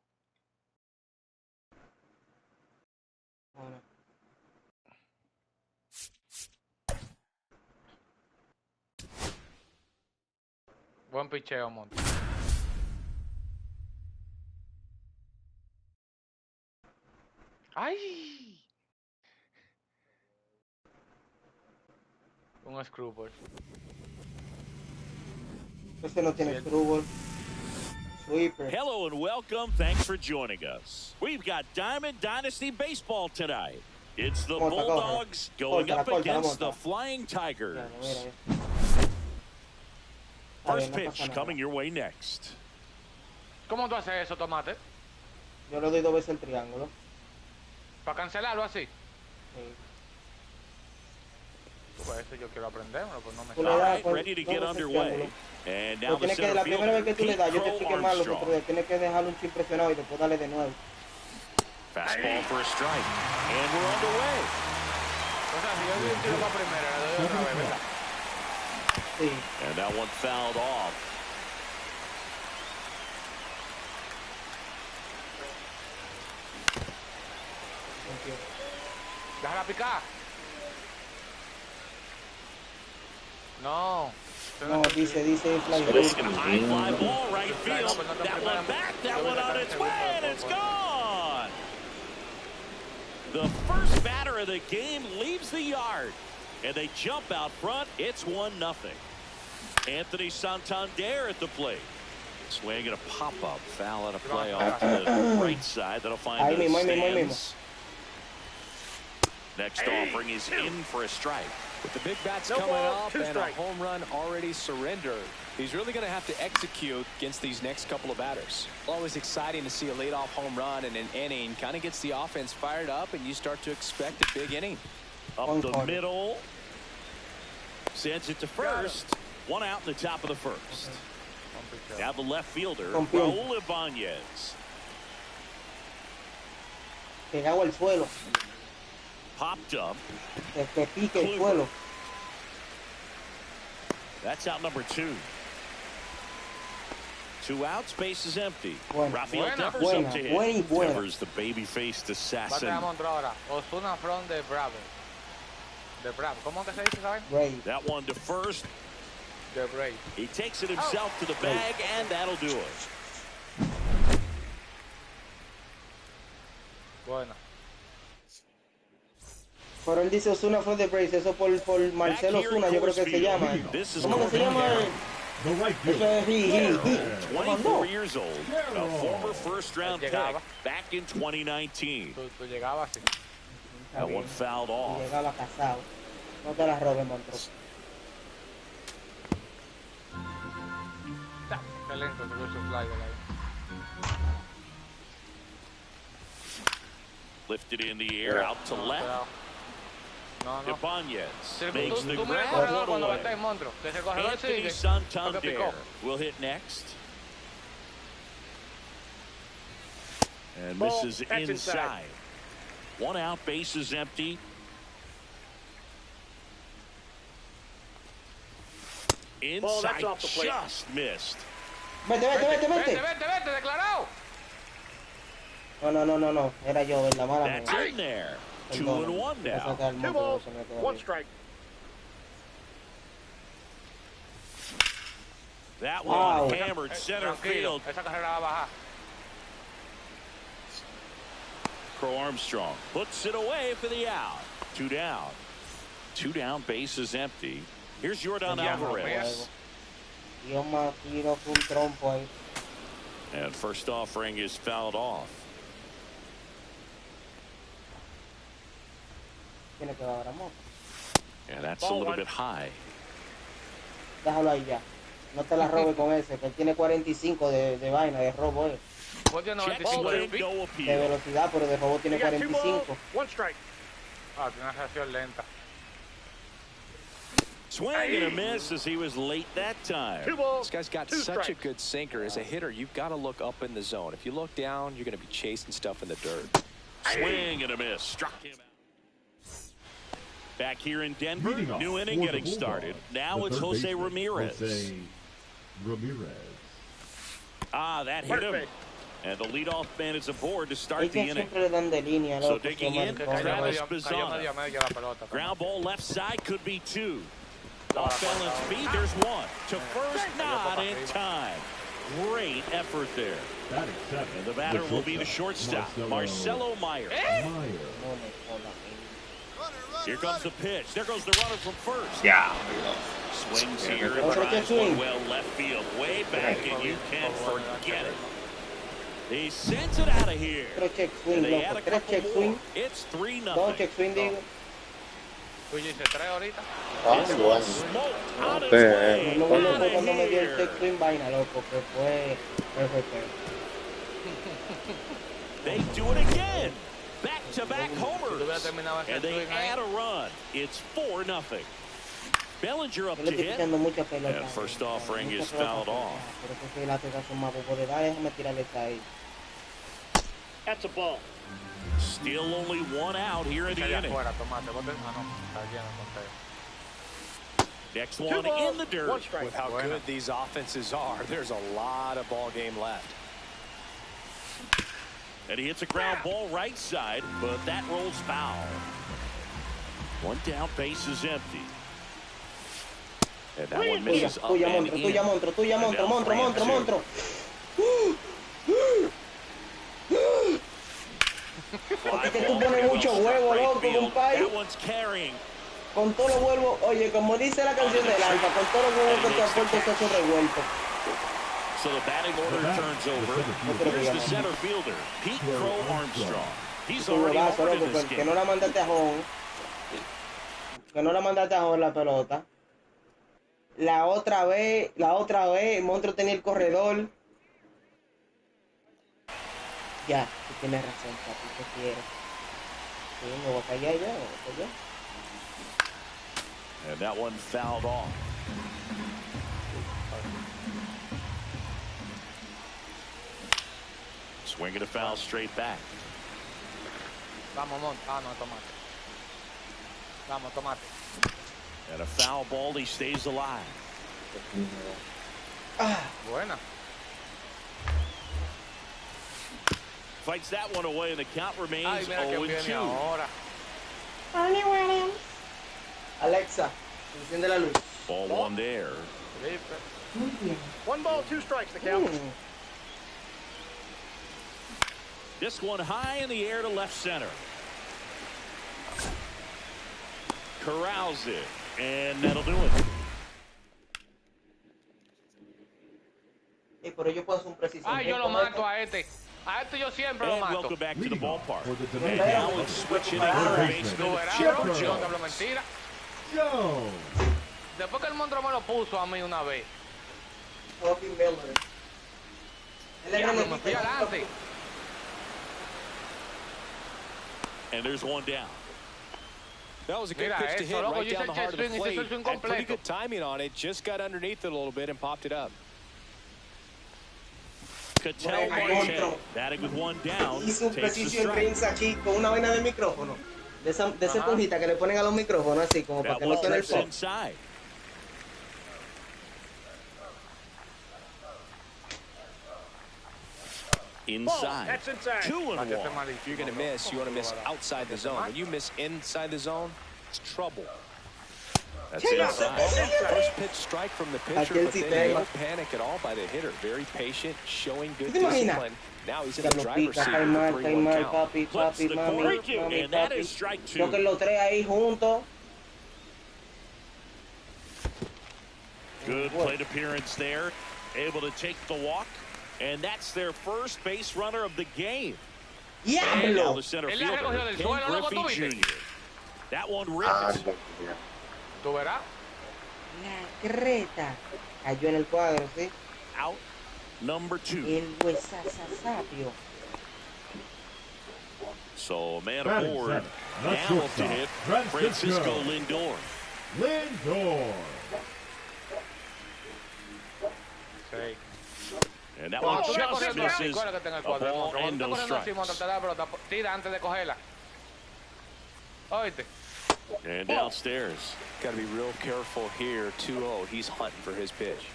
Bueno. Buen picheo, Monte. ¡Ay! Un screwball. Ese no tiene screwball. Sweeper. Hello and welcome. Thanks for joining us. We've got Diamond Dynasty Baseball tonight. It's the Bulldogs going up against the Flying Tigers. First pitch coming your way next. ¿Cómo tú haces eso, tomate? Yo le doy 2 veces el triángulo. ¿Para cancelarlo así? Sí. Pues eso yo quiero aprendérmelo, pues no me All right, ready to get underway. And now the center la primera vez que tú le das, yo te expliqué mal los Armstrong. otros días. Tienes que dejarlo un chip presionado y después darle de nuevo. Fastball for a strike. And we're underway. O sea, si yo doy un tiro para primera, le doy otra vez, ¿verdad? Sí. And that one fouled off. Déjala picar. No. No, dice fly. Swing and a high fly ball right field. That one back, that one on its way, and it's gone. The first batter of the game leaves the yard, and they jump out front. It's 1-0. Anthony Santander at the plate. Swing and a pop-up foul at a play off to the right side. That'll find the stands. Next offering is in for a strike. With the big bats coming up and a home run already surrendered, he's really going to have to execute against these next couple of batters. Always exciting to see a leadoff home run in an inning. Kind of gets the offense fired up, and you start to expect a big inning. Up the middle. Sends it to first. One out in the top of the first. Now the left fielder, Raul Ibanez. Pegado al suelo. Popped up. Que pique el suelo. That's out number 2. 2 outs, base is empty. Rafael Devers up to hit. Devers, the baby-faced assassin. Osuna from the Bravo. The Bravo. ¿Cómo que se dice, saben? Brave. That one to first. The Brave. He takes it himself to the bag, and that'll do it. Buena. Pero él dice Osuna fue de Brace, eso por Marcelo Osuna, yo creo que se llama. ¿Cómo que se llama? The right Eso field. es he. 24 years old, a former first-round pick back in 2019. Tú llegabas así. That one fouled off. Llegaba casado. No te la robes, Montro. Qué lento se ve ese slider ahí. Lifted in the air, out to left. No, no. Ibanez makes the Tú mira el grab. corredor cuando batea el monstruo. Que ese corredor Anthony sigue. Santander Porque picó. will hit next. And Ball, misses that's inside. 1 out, base is empty. Ball, that's Inside, off the plate. just missed. Vete, declarado. No. Era yo, ¿verdad? Mala That's mía. in there. Perdón. 2-1 Voy a now. sacar el 2 Montro, balls, se me quedó 1 ahí. strike. That Wow. one hammered center Tranquilo, field. esa carrera va a bajar. Crow Armstrong puts it away for the out. 2 down. 2 down, base is empty. Here's Jordan Alvarez. Dios más tiro fue un trompo ahí. And first offering is fouled off. Tiene que bajar a Montro. Yeah, that's a little bit high. Déjalo ahí ya. No te la robes con ese, que él tiene 45 de vaina, de robo, Vos tienes Check 95 de swing, speed. no de appeal. velocidad, pero de robo tiene You got 2 balls, 45. 1 strike. Ah, tiene una reacción lenta. Swing and a miss as he was late that 2 time. balls, This guy's got 2 such a strikes. good sinker. As a hitter, you've got to look up in the zone. If you look down, you're going to be chasing stuff in the dirt. Swing and a miss. Struck him out. Back here in Denver, Leading off new inning for the getting Bulldogs, started. Now the it's third Jose baseman, Ramirez. Jose Ramirez. Ah, that hit him. Perfect. And the leadoff man is aboard to Es start the que inning. siempre le dan de línea, So loco. digging in, Que maricón. Travis cayó Pisano. media la pelota. Ground ball left side could be 2. Off balance speed, there's 1. To first, not in time. Great effort there. Batting seventh, And the batter will be the shortstop, Marcelo Meyer. Meyer. No me jodas. Here comes the pitch. There goes the runner from first. Ya. Swings here and Otro que drives swing. one well left field. Way back, and you can't forget it. He sends it out of here. 3 check swing, And they add loco. a 3 couple check more. swing. It's 3-0. 2 check swing, digo. Tú dices 3 ahorita. This one smoked on its Okay. way. Lo bueno Outta fue cuando me dio el here. check swing vaina, loco, que fue perfecto. They do it again. Back-to-back homers. And they add a run. It's 4-0. Bellinger up Yo to le estoy hit. tirando mucha pelota. And first offering Mucha is pelota fouled pelota. off. Pero es que la teta son más populares. Déjame tirarle esta ahí. That's a ball. Still only 1 out here in the inning. Afuera, tomate. Ah, no. Está lleno con Next 2 one balls, in the 1 dirt. strike. With how good these offenses are, there's a lot of ball game left. And he hits a ground ball right side, but that rolls foul. 1 down, base is empty. And that one Tuya, misses up tuya, and Montro, in. tuya, Montro, tuya, And Montro, now Montro, 3-2. Montro. Porque que tú pones mucho huevo, loco, compadre. That one's carrying. Con todos los huevos, oye, como dice la canción del Alfa, con todos los huevos que te aportes eso revuelto. So the batting order turns over. Here's the center fielder, Pete Crow Armstrong. He's Tu already huevazo, hard in loco, this que game. no la mandaste a home. Que no la mandaste a home la pelota. La otra vez, el monstruo tenía el corredor. Ya, tú tienes razón, papi, ¿qué quieres? Sí, me voy a callar ya, me voy a callar. And that one fouled off. Swinging a foul straight back. Vamos, Monte. Ah, no, tomate. Vamos, tomate. And a foul ball, he stays alive. Buena. Fights that one away, and the count Ay, remains mira que viene 0-2. ahora. Alexa, enciende la luz. Ball 1 there. One ball, 2 strikes, the count. This one high in the air to left center. Corrals it, and that'll do it. Pero yo puedo hacer un preciso. Ay, yo lo mato a este. A este yo siempre lo And mato. welcome back to the ballpark. For the And Dominican now it's switching into the basement. Tú verás, bro, yo no te hablo mentira. Joe. Después que el monstruo me lo puso a mí una vez. Bobby Miller. Diablo, me fui adelante. And there's one down. That was a good Mira pitch to eso, hit loco, right yo down the hice heart of the el swing, plate. hice el swing Had pretty completo. good timing on it. Just got underneath it a little bit and popped it up. Cattell Marte batting with one down. Hizo un Takes the precision strike. rings aquí con una vaina de micrófono. De esa esponjita que le ponen a los micrófonos así como para That que no one suene el drifts pop. inside. Inside. That's inside. 2-1. If you're going to miss, you want to miss outside the zone. When you miss inside the zone, it's trouble. That's inside. First pitch strike from the pitcher, but then no panic at all by the hitter. Very patient, showing good discipline. Now he's in the driver's seat with a 3-1 count. Papi, Clips papi, the mami, corner, mami, and that papi. is strike two. Toquen los tres ahí juntos. Good plate appearance there. Able to take the walk. And that's their first base runner of the game. And now the center Él la fielder, recogió del Ken suelo, loco, ¿tú Griffey viste? Jr. That one ripped. ¿Tú verás? La creta. Cayó en el cuadro, ¿sí? Out number 2. El huesasasapio. So man Batting aboard. set. Now That's up to shortstop, hit Francisco Francisco Lindor. Lindor. Sí. And that Cuando one tú estás just corriendo así, misses corre que tenga el a cuadro. ball Cuando and tú estás no corriendo así, strikes. monta, te da la pelota, tira antes de cogerla. Oíste. And downstairs. Got to be real careful here. 2-0. He's hunting for his pitch.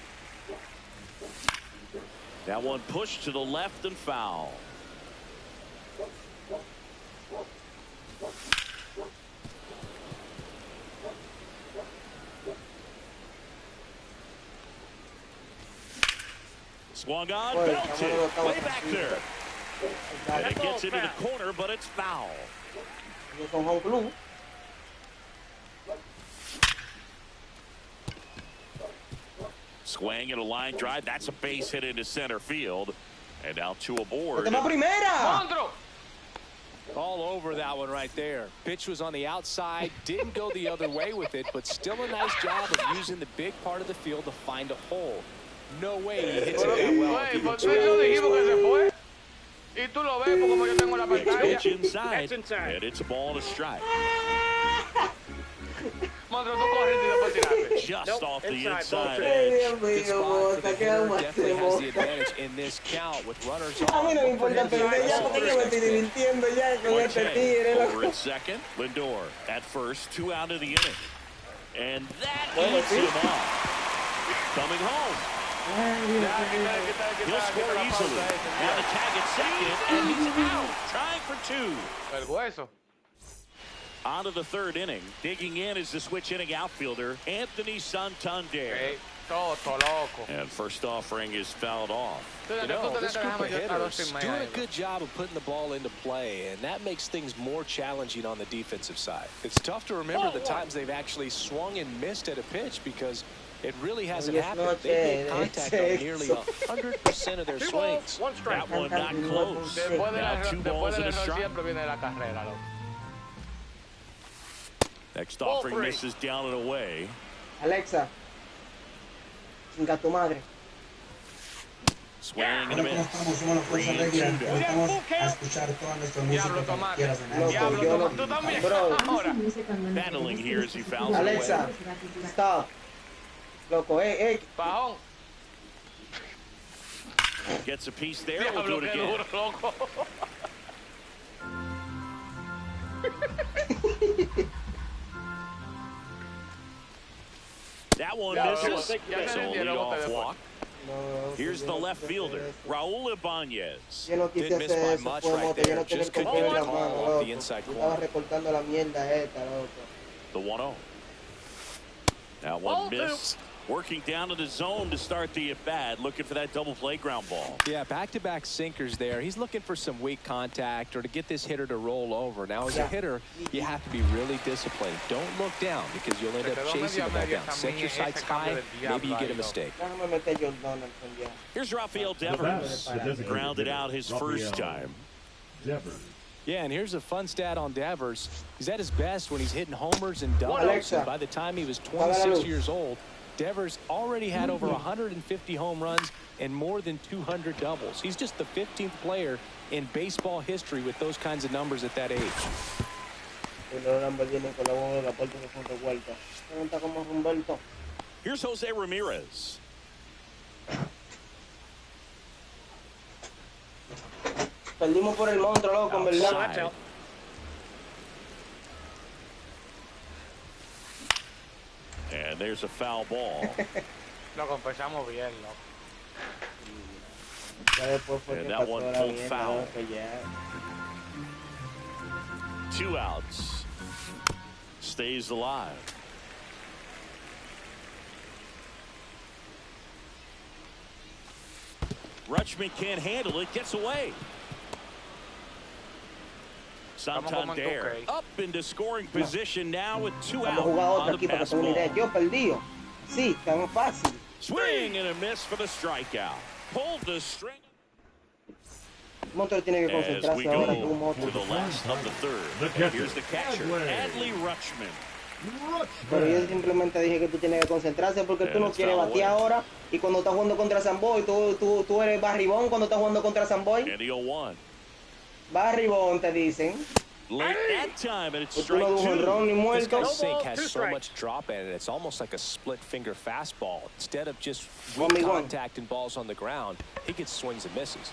That one pushed to the left and foul. Swung on, belted, way back there. And it gets into the corner, but it's foul. Ellos son home club. Swing and a line drive. That's a base hit into center field. And now 2 aboard. ¡Vete pa' primera! ¡Monstruo! All over that one right there. Pitch was on the outside, didn't go the other way with it, but still a nice job of using the big part of the field to find a hole. No way he hits it that well. Güey, ¿por qué yo dijimos que se fue? Y tú lo ves como yo tengo la pantalla. Pitch inside. That's inside. And it's a ball and a strike. Monstruo, tú corriste y después tiraste. Just Nope, off the inside, inside ball edge. Dios Good mío, spot for bota, the queda hitter. más Definitely has the bota. advantage in this count with runners A mí on. no me importa perder ya porque yo me estoy divirtiendo ya con este tigre, Over loco. at second. Lindor at first. 2 out of the inning. And that Bueno, eats sí. him up. Coming home. He'll score easily. Now the tag at second, and he's out. Trying for 2. El hueso. On to the 3rd inning. Digging in is the switch inning outfielder, Anthony Santander. Ey, toto, loco. And first offering is fouled off. Tú You tú know, tenés this que group dejarme of yo estar hitters sin doing a medio. good job of putting the ball into play, and that makes things more challenging on the defensive side. It's tough to remember the times they've actually swung and missed at a pitch because it really hasn't happened. They've made contact on nearly 100% of their swings. One strike. That one not close. Después Now 2 balls and a del error strike. siempre viene la carrera, loco. Next Ball offering 3. misses down and away. Alexa, chinga tu madre. Swing and a Ahora que miss. estamos somos la fuerza regia, estamos a escuchar toda nuestra música Diablo, cuando tomate. quieras en Loco, Diablo, yo tomate. Tú no... también. Bro, Ahora. Battling here as he fouls it Alexa, away. stop. Loco, Pajón. Gets a piece there. We'll Diablo, do it qué again. duro, loco. That one Yeah, misses. yeah, So yeah, lead yeah, off yeah. walk. No, Here's yo the no left quise fielder, hacer eso. Raúl Ibáñez. Yo no quise Didn't miss hacer by eso, much fue right moto, yo there. no tenía el Just couldn't control get de the la ball mano, off loco. the inside Yo estaba corner. recortando la mierda esta, loco. The 1-0. That one missed. Working down to the zone to start the at-bat, looking for that double play ground ball. Yeah, back-to-back sinkers there. He's looking for some weak contact or to get this hitter to roll over. Now, as a hitter, you have to be really disciplined. Don't look down because you'll end up chasing the ball down. Set your sights high. Maybe you get a mistake. Here's Rafael Devers. Grounded out his first time. Yeah, and here's a fun stat on Devers. He's at his best when he's hitting homers and doubles. And by the time he was 26 years old, Devers already had over 150 home runs and more than 200 doubles. He's just the 15th player in baseball history with those kinds of numbers at that age. Here's Jose Ramirez. Perdimos por el monstruo, loco, en verdad. And there's a foul ball. Lo compensamos bien, loco. And that one pulled foul. 2 outs. Stays alive. Rutschman can't handle it, gets away. Santander up into scoring position now with 2 outs on the pass ball. Yo perdido. Sí, tan fácil. Swing and a miss for the strikeout. Pulled the string. Monstruo tiene que concentrarse ahora con un to the last of the third. Here's the catcher, Adley Rutschman. Pero yo simplemente dije que tú tienes que concentrarse porque tú no quieres batear ahora y cuando estás jugando contra Samboy, tú eres barribón cuando estás jugando contra Samboy. Barribón te dicen. Late that time and it's strike 2. This guy's sink has so much drop in it. It's almost like a split finger fastball. Instead of just weak contact and balls on the ground, he gets swings and misses.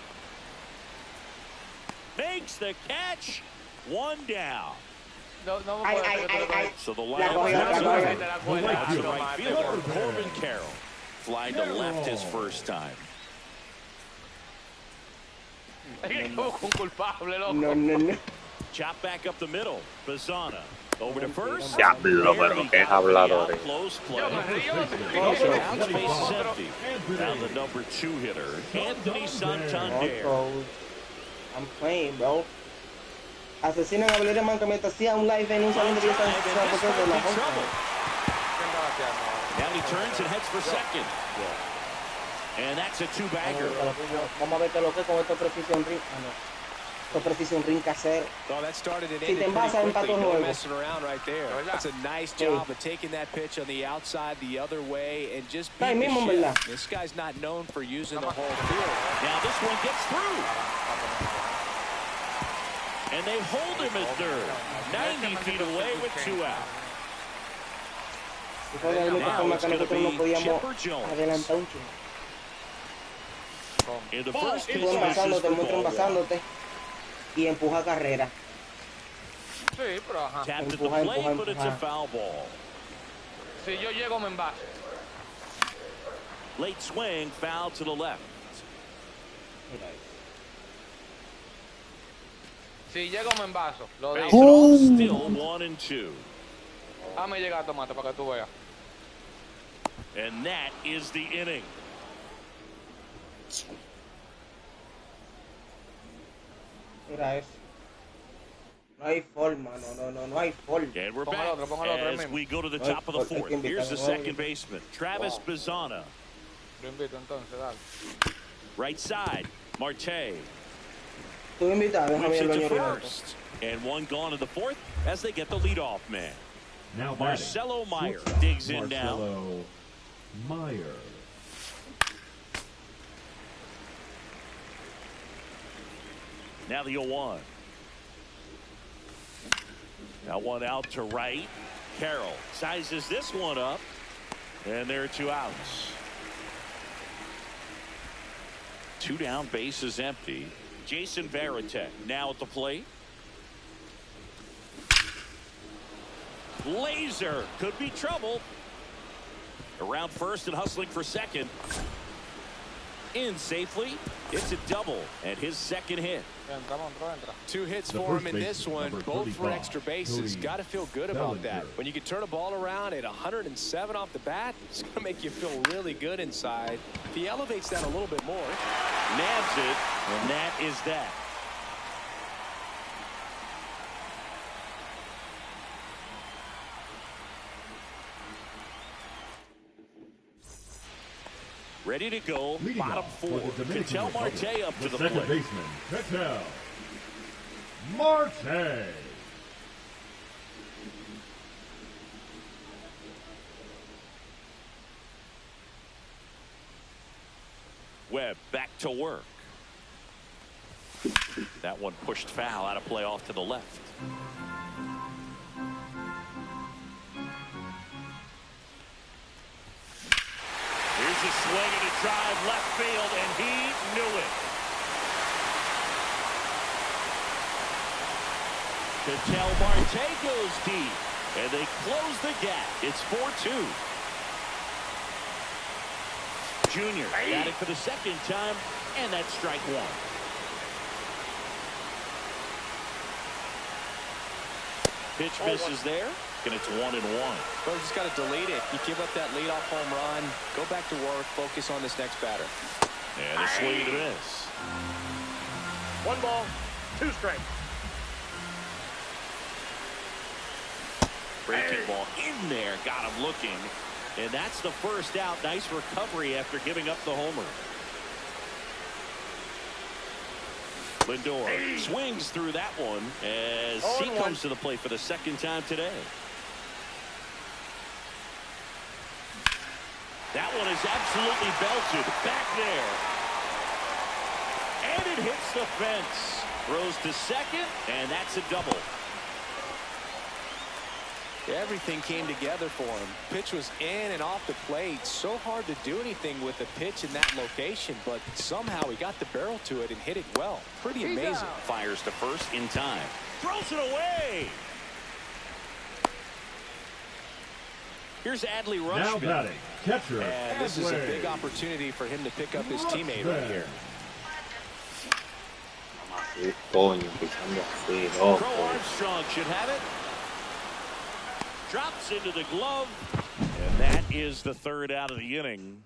Makes the catch. 1 down. No, so the line out to right fielder Corbin Carroll. Flying to left his first time. No. Chop back up the middle. Bazana over to first. Diablo, pero qué habladores. Close play. Base is empty. Now the number 2 hitter, Anthony Santander. I'm playing, bro. Asesinan a Valeria que me hacía un live en un salón de belleza de la Now he turns and heads for second. And that's a 2-bagger. Vamos a ver qué lo que con esto precision ring. Esto precision ring casero. Oh, that started Si te envasas, empató el juego. Messing around right there. That's a nice job of taking that pitch on the outside the other way and just beat the shit. This guy's not known for using the whole field. Now this one gets through. And they hold him at third. 90 feet away with 2 outs. Now it's going to be Chipper Jones. In the first pitch, envasándote y empuja carrera. Sí, pero ajá. Tapped at the plate, but it's a foul ball. Si yo llego, me envaso. Late swing, foul to the left. Si llego, me envaso. Lo digo. Still 1-2. Dame llegar a tomate para que tú veas. And that is the inning. Mira eso. No hay forma, no hay forma. And we're back as we go to the top of the fourth. Here's the second baseman, Travis Bazana. Right side, Marte. Moves it to first. And 1 gone in the fourth as they get the leadoff man. Now Marcelo Meyer digs in now. Marcelo Meyer. Now the 0-1. Now 1 out to right. Carroll sizes this one up. And there are 2 outs. 2 down, base is empty. Jason Varitek now at the plate. Laser could be trouble. Around first and hustling for second. in safely. It's a double and his second hit. 2 hits for him in this one, both for extra bases. Got to feel good about that. When you can turn a ball around at 107 off the bat, it's going to make you feel really good inside. If he elevates that a little bit more, nabs it, and that is that. Ready to go, bottom 4. Ketel Marte up to the plate. Second baseman, Ketel Marte. Webb back to work. That one pushed foul, out of play off to the left. Here's a swing and a drive left field, and he knew it. Ketel Marte goes deep, and they close the gap. It's 4-2. Junior got it for the second time, and that's strike 1. Pitch misses there, and it's 1-1. Bro, just got to delete it. You give up that leadoff home run, go back to work, focus on this next batter. And a swing and a miss. 1 ball, 2 strikes. Breaking ball in there, got him looking. And that's the first out. Nice recovery after giving up the homer. Lindor swings through that one as he comes to the plate for the second time today. That one is absolutely belted. Back there. And it hits the fence. Throws to second, and that's a double. Everything came together for him. Pitch was in and off the plate. So hard to do anything with a pitch in that location, but somehow he got the barrel to it and hit it well. Pretty amazing. Fires to first in time. Throws it away. Here's Adley Rutschman. Now batting, catcher. And this is a big opportunity for him to pick up his teammate right here. Crow Armstrong should have it. Drops into the glove, and that is the third out of the inning.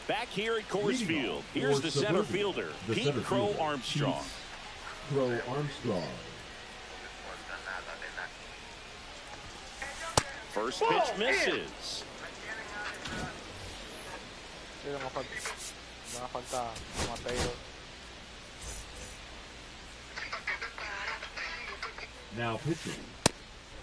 Back here at Coors Field, here's the center fielder, Pete Crow Armstrong. Crow Armstrong. First pitch misses. Now pitching.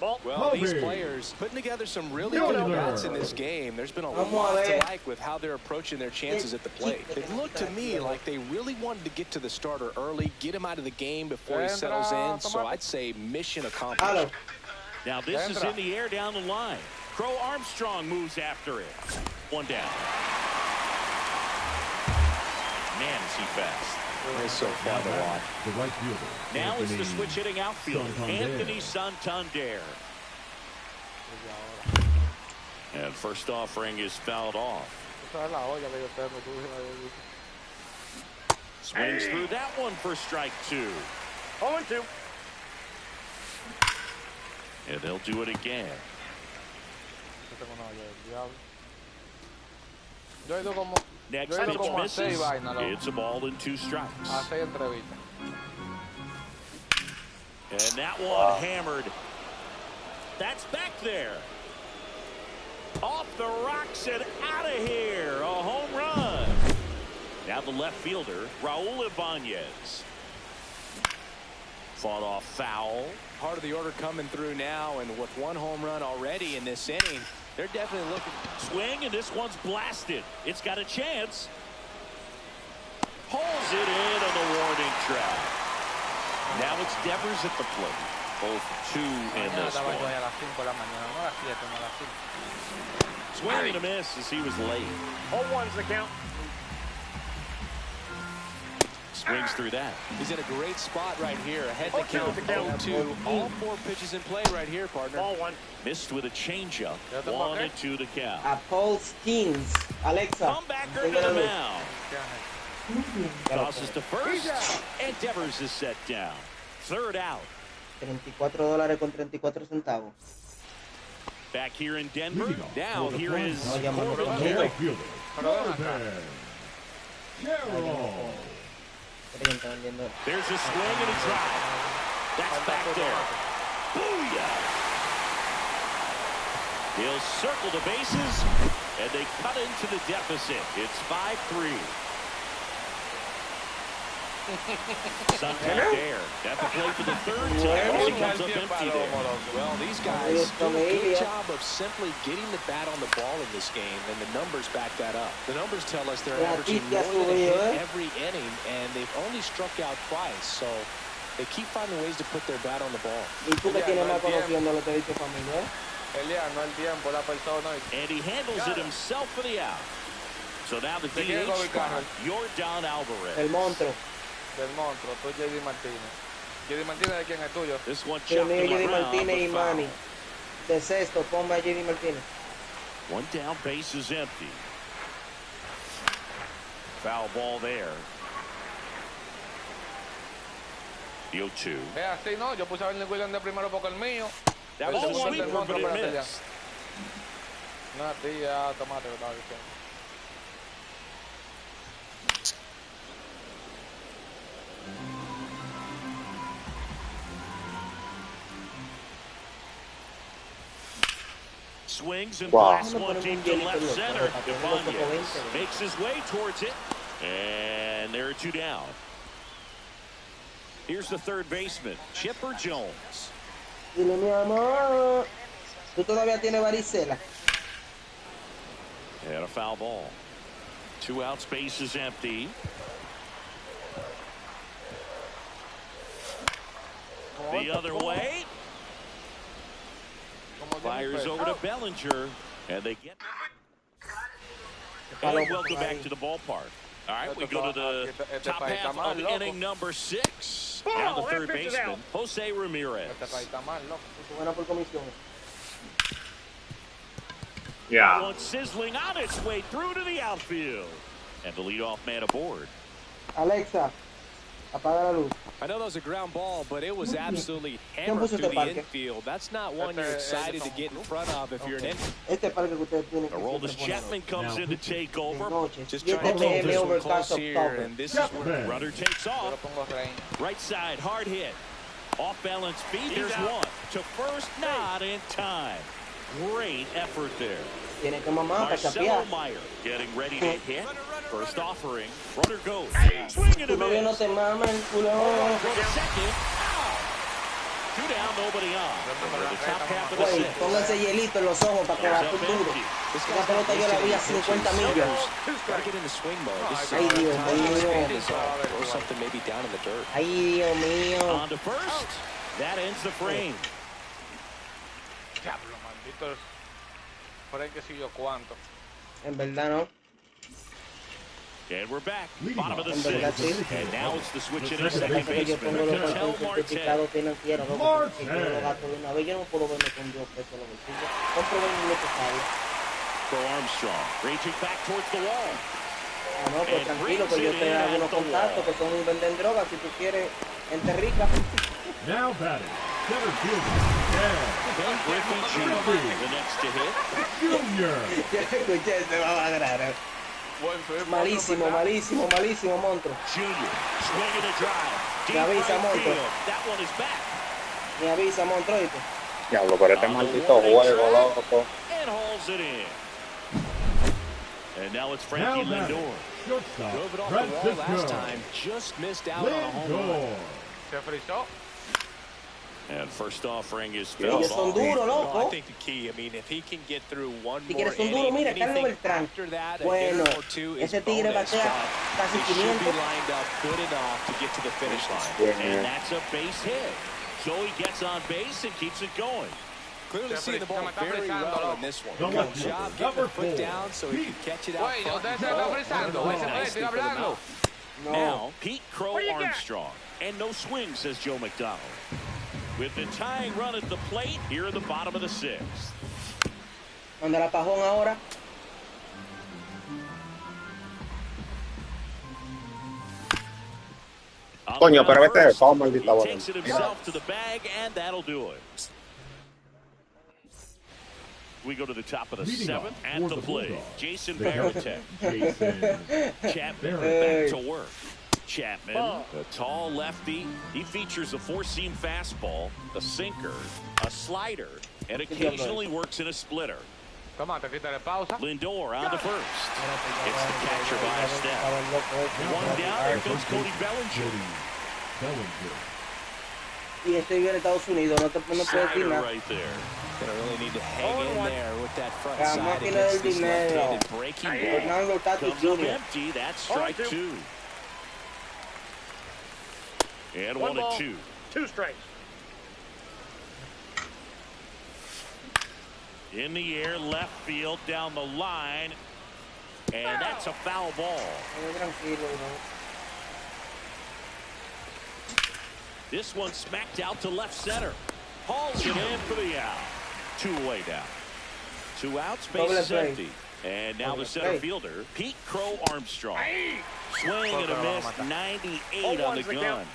Well, these players putting together some really good bats in this game. There's been a lot to like with how they're approaching their chances at the plate. It looked to me like they really wanted to get to the starter early, get him out of the game before he settles in. So I'd say mission accomplished. Now this is in the air down the line. Crow Armstrong moves after it. One down. Man, is he fast. It's so fun to watch. The right fielder. Now it's the switch hitting outfielder, Anthony Santander. And first offering is fouled off. Swings through that one for strike 2. 0-2. And they'll do it again. Next pitch misses. It's a ball and 2 strikes. And that one hammered. That's back there. Off the rocks and out of here. A home run. Now the left fielder, Raul Ibanez. Fought off foul. Part of the order coming through now, and with 1 home run already in this inning, they're definitely looking. Swing, and this one's blasted. It's got a chance. Pulls it in on the warning track. Now it's Devers at the plate. Both 2 in this one. Swing and a miss as he was late. 0-1's the count. Swings through that. He's in a great spot right here. Ahead to count 0-2. All 4 pitches in play right here, partner. Ball 1. Missed with a changeup. 1-2 the count. A Paul Skins. Alexa. Comebacker to the mound. Tosses to first. And Devers is set down. Third out. $34 con 34 centavos. Back here in Denver. Now here is Right Corbin. fielder. Corbin. Carroll. There's a swing and a drive. That's back there. Booyah! He'll circle the bases, and they cut into the deficit. It's 5-3. Sunset there. At the plate for the third time. He comes up empty there. Well, these guys do a good job of simply getting the bat on the ball in this game, and the numbers back that up. The numbers tell us they're averaging more than a hit every inning, and they've only struck out twice, so they keep finding ways to put their bat on the ball. And he handles it himself for the out. So now the DH spot, Yordan Alvarez. El monstruo. Del monstruo, tú JD Martínez. JD Martínez, ¿de quién es tuyo? This one El chopped mío to the JD ground, Martínez y but foul. Manny. De sexto, ponme a JD Martínez. One down, base is empty. Foul ball there. The 0-2. Es así, ¿no? Yo puse a Bernie Williams de primero porque el mío. That was a sweeper, but it missed. Una tía, tomate, que estaba diciendo. Swings and Wow. blasts one deep to left center. Ibanez makes his way towards it. And there are 2 down. Here's the third baseman, Chipper Jones. Dile, mi amor. Tú todavía tienes varicela. And a foul ball. 2 outs, base is empty. The other way. Fires over to Bellinger, and they get. And welcome back to the ballpark. All right, we go to the top half of inning number 6. Now the third baseman, Jose Ramirez. Yeah. One sizzling on its way through to the outfield. And the leadoff man aboard. Alexa, apaga la luz. I know that was a ground ball, but it was absolutely hammered through the infield. That's not one you're excited to get in front of if you're an infield. Este parque que ustedes tienen que Aroldis siempre Chapman comes in to take over. Just Y trying to este keep this PM one close overcast here, of and this is where Runner takes Yo lo off. pongo Rein. Right side, hard hit. Off balance feet. There's one. To first, not in time. Great effort there. tiene que mamar para Marcelo chapear. Meyer getting ready to hit. First offering. Runner goes. Swing and Tu a novio no miss. te mama el culo. Go to second. Ow. 2 down, nobody on. We're in the top half of the Güey, 6th. póngase hielito en los ojos para que la Goes up duro. empty. Esa pelota yo la vi a 50 millas. Gotta get into swing mode. This is Ay, Dios time to expand mío. the zone. Throw something maybe down in the dirt. Ay, Dios mío. On to first. That ends the frame. Diablo, maldito. Por ahí que si yo cuánto. En verdad, ¿no? And we're back. Leading Bottom of the off. 6th. And now it's the switch in at The second second Que yo baseman. pongo los Kel certificados Marte. financieros, loco, porque yo lo gasto de una vez. Yo no puedo verme con 2 pesos en los bolsillos. Compro 20 necesario. For Armstrong. Raging back towards the wall. Ah, no, pues tranquilo, que yo te hago unos contactos que son venden drogas. Si tú quieres, gente rica. Now batting, center fielder. Ken Griffey Jr. the next to hit. Junior. Ya escuché, se va a agarrar. Malísimo, malísimo, malísimo, monstruo. Junior. Swinging a drive. Deep Me avisa, right monstruo. field. That one is back. Me avisa, monstruo, ¿oíste? Diablo, pero este maldito juego, loco. And hauls it in. And now it's Now Frankie batting, Lindor. shortstop. Drove it off the wall last Francisco time. Just missed out on a home run. Lindor. Se frizó. And first offering is Ellos fouled son off. duros, No, I loco. think the key, I mean, if he can get through one more Tigres son duros. inning, Mira, Carlos anything Beltrán. after that, a Bueno, hitter or two is ese tigre bonus, batea but casi they should be 500. lined up good enough to get to the finish line. And that's a base hit. So he gets on base and keeps it going. Clearly seeing the ball Se me está very frizando, well loco. in this one. No, Good no, job number getting the foot 4. down so he could catch it out Güey, front. ustedes se están frizando. Ese Nicely estoy for the hablando. No. Now, Pete Crow Armstrong. And no swing, says Joe McDonald. With the tying run at the plate, here in the bottom of the sixth. Donde la pajón ahora. Coño, pero vete de todo, maldita bola. Takes it himself to the bag, and that'll do it. We go to the top of the seventh at the plate. Jason Varitek. Chapman back to work. Chapman, a tall lefty. He features a four-seam fastball, a sinker, a slider, and occasionally works in a splitter. Lindor on to first. It's the catcher by a step. One down, there goes Cody Bellinger. Y estoy en Estados Unidos, no puedes decir nada. Right there. Gonna really need to hang in there with that front side against this left-handed breaking ball. Comes up empty. That's strike two. And 1-2. 2 strikes. In the air, left field, down the line. And that's a foul ball. This one smacked out to left center. Hauls it in for the out. 2 away now. 2 outs, base is empty. And now the center fielder, Pete Crow Armstrong. Swing and a miss, 98 on the gun.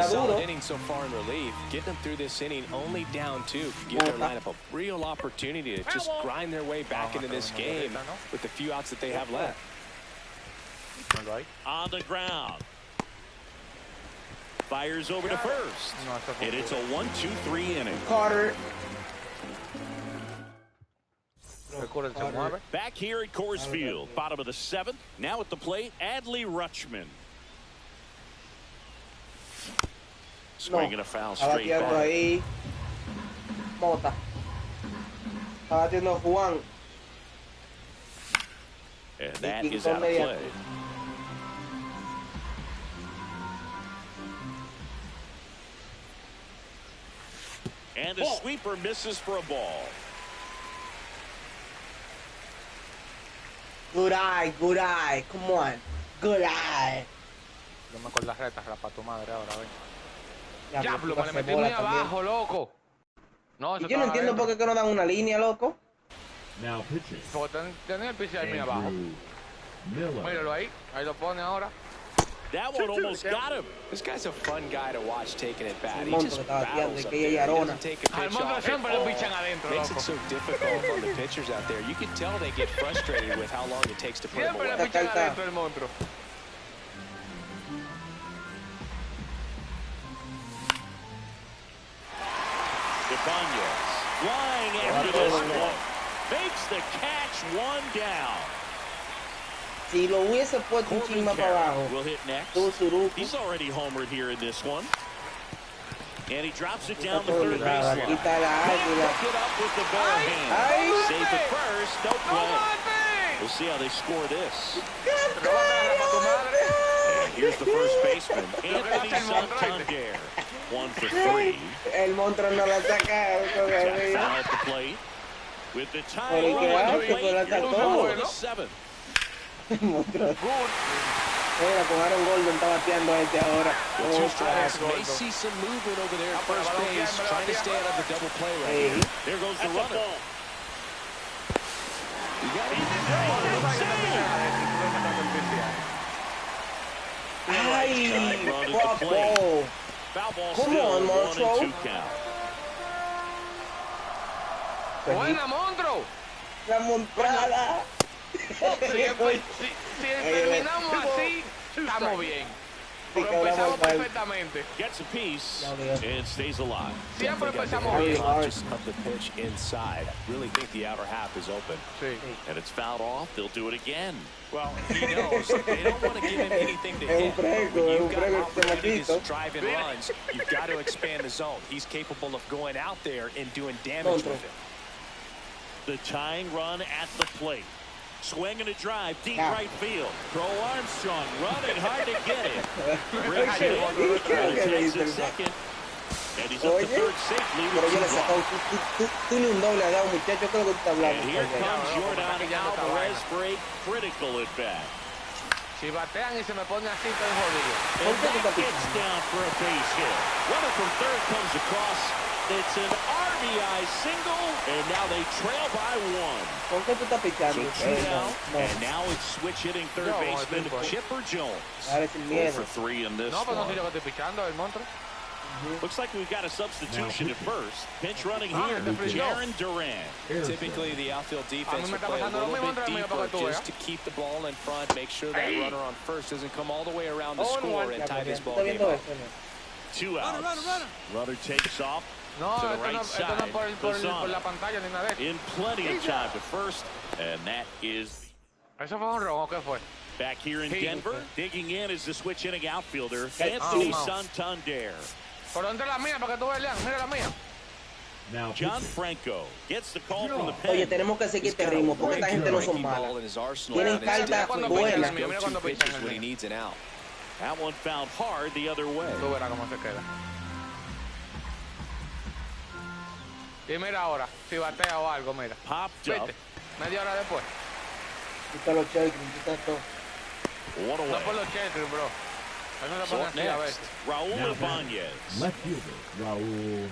Solid inning so far in relief. Getting them through this inning only down 2 could give their lineup a real opportunity to just grind their way back into this game with the few outs that they have left. On the ground. Fires over to first. And it's a 1-2-3 inning. Carter. Back here at Coors Field, bottom of the 7th. Now at the plate, Adley Rutschman. Swinging a foul straight back. Ahí. Mota. Está batiendo Juan. And that is out of play. And the sweeper misses for a ball. Good eye, good eye. Come on. Good eye. Yo me con las retas, para tu madre ahora, ven. Diablo, me le metí muy abajo, loco. No, y yo no entiendo por qué no dan una línea, loco. Now pitching. Porque tenía el piso ahí muy abajo. Míralo ahí. Ahí lo pone ahora. That one almost got him. This guy's a fun guy to watch taking it back. He just battles up there. He doesn't take a pitch off. Makes it so difficult on the pitchers out there. You can tell they get frustrated with how long it takes to put him away. Ibanez flying after this one. Makes the catch, 1 down. Si lo hubiese puesto un chingo para abajo. Will hit next. He's already homered here in this one. And he drops it down the third baseline. Pick it up with the bare hand. Safe at first, no play. We'll see how they score this. And here's the first baseman, Anthony Santander. 1 for 3. El monstruo no la saca. Foul at the plate. With the tie run, the plate, the 7th. El monstruo. Mira, con Aaron Gordon está bateando este ahora. May see some movement over there at first base, trying to stay out of the double play right here. There goes the runner. Ay, guapo. Come on, Monstro. Buena, Monstro. La montada. Si terminamos así, estamos bien. Pero empezamos perfectamente. Gets a piece and stays alive. Siempre empezamos bien. Just of the pitch inside. Really think the outer half is open. Sí. And it's fouled off. They'll do it again. Well, he knows they don't want to give him anything to hit. When you've got opportunities to drive in runs, you've got to expand the zone. He's capable of going out there and doing damage with it. The tying run at the plate. Swing and a drive, deep right field. Crow Armstrong running hard to get it. Brings it in. Takes it second. And he's up to Oye, third safely pero with yo 2 le he sacado. gone. Tú ni un doble has dado, muchacho. Creo que tú estás hablando. And here comes no, Jordan como está quillando esta Alvarez vaina. for a critical at bat. Si batean y se me pone así, estoy jodido. And that gets down for a base hit. Runner from third comes across. It's an RBI single, and now they trail by 1. ¿Por qué tú estás So picando? 2 down, No. and now it's switch hitting third No, baseman it's good. Chipper Jones. Ahora sin 0 miedo. for 3 in this No, pero no one. soy yo que estoy pichando, el monstruo. Looks like we've got a substitution at first. Pinch running here, Definido. Jaron Duran. Typically, the outfield defense will está play a pasando lo little mismo, bit mira, para que deeper tú just veas. to keep the ball in front, make sure that runner on first doesn't come all the way around the Oh, no, score and Ya, tie pues, this ¿tú ball estás game viendo up. eso, no? 2 outs. Runner takes off No, to the esto right no, esto no side. es por la pantalla ni nada de eso. In plenty of time to first, and that is ¿Eso fue un rojo o qué fue? back here in Hey. Denver. Digging in is the switch inning outfielder, Hey, Anthony oh, Santander. Pero entre la mía, para que tú veas, Leon, mira la mía. Now John pitching. Franco gets the call from the Oye, pen. tenemos que seguir He's este got a ritmo porque esta great gente no son breaking ball malas. in his arsenal, Tienen and it's cartas definitely one of buenas. his go-to Cuando pitches pichan el when he mío. needs an out. That one found hard the other way. Tú verás cómo se queda. Y mira ahora, si batea o algo, mira. Popped up, Vete, media hora después. Quita los cheques, quita todo. 1 No por away. los cheques, bro. Eso se So pone up así a next, veces. Raul Now Ibanez. Left fielder, Raul.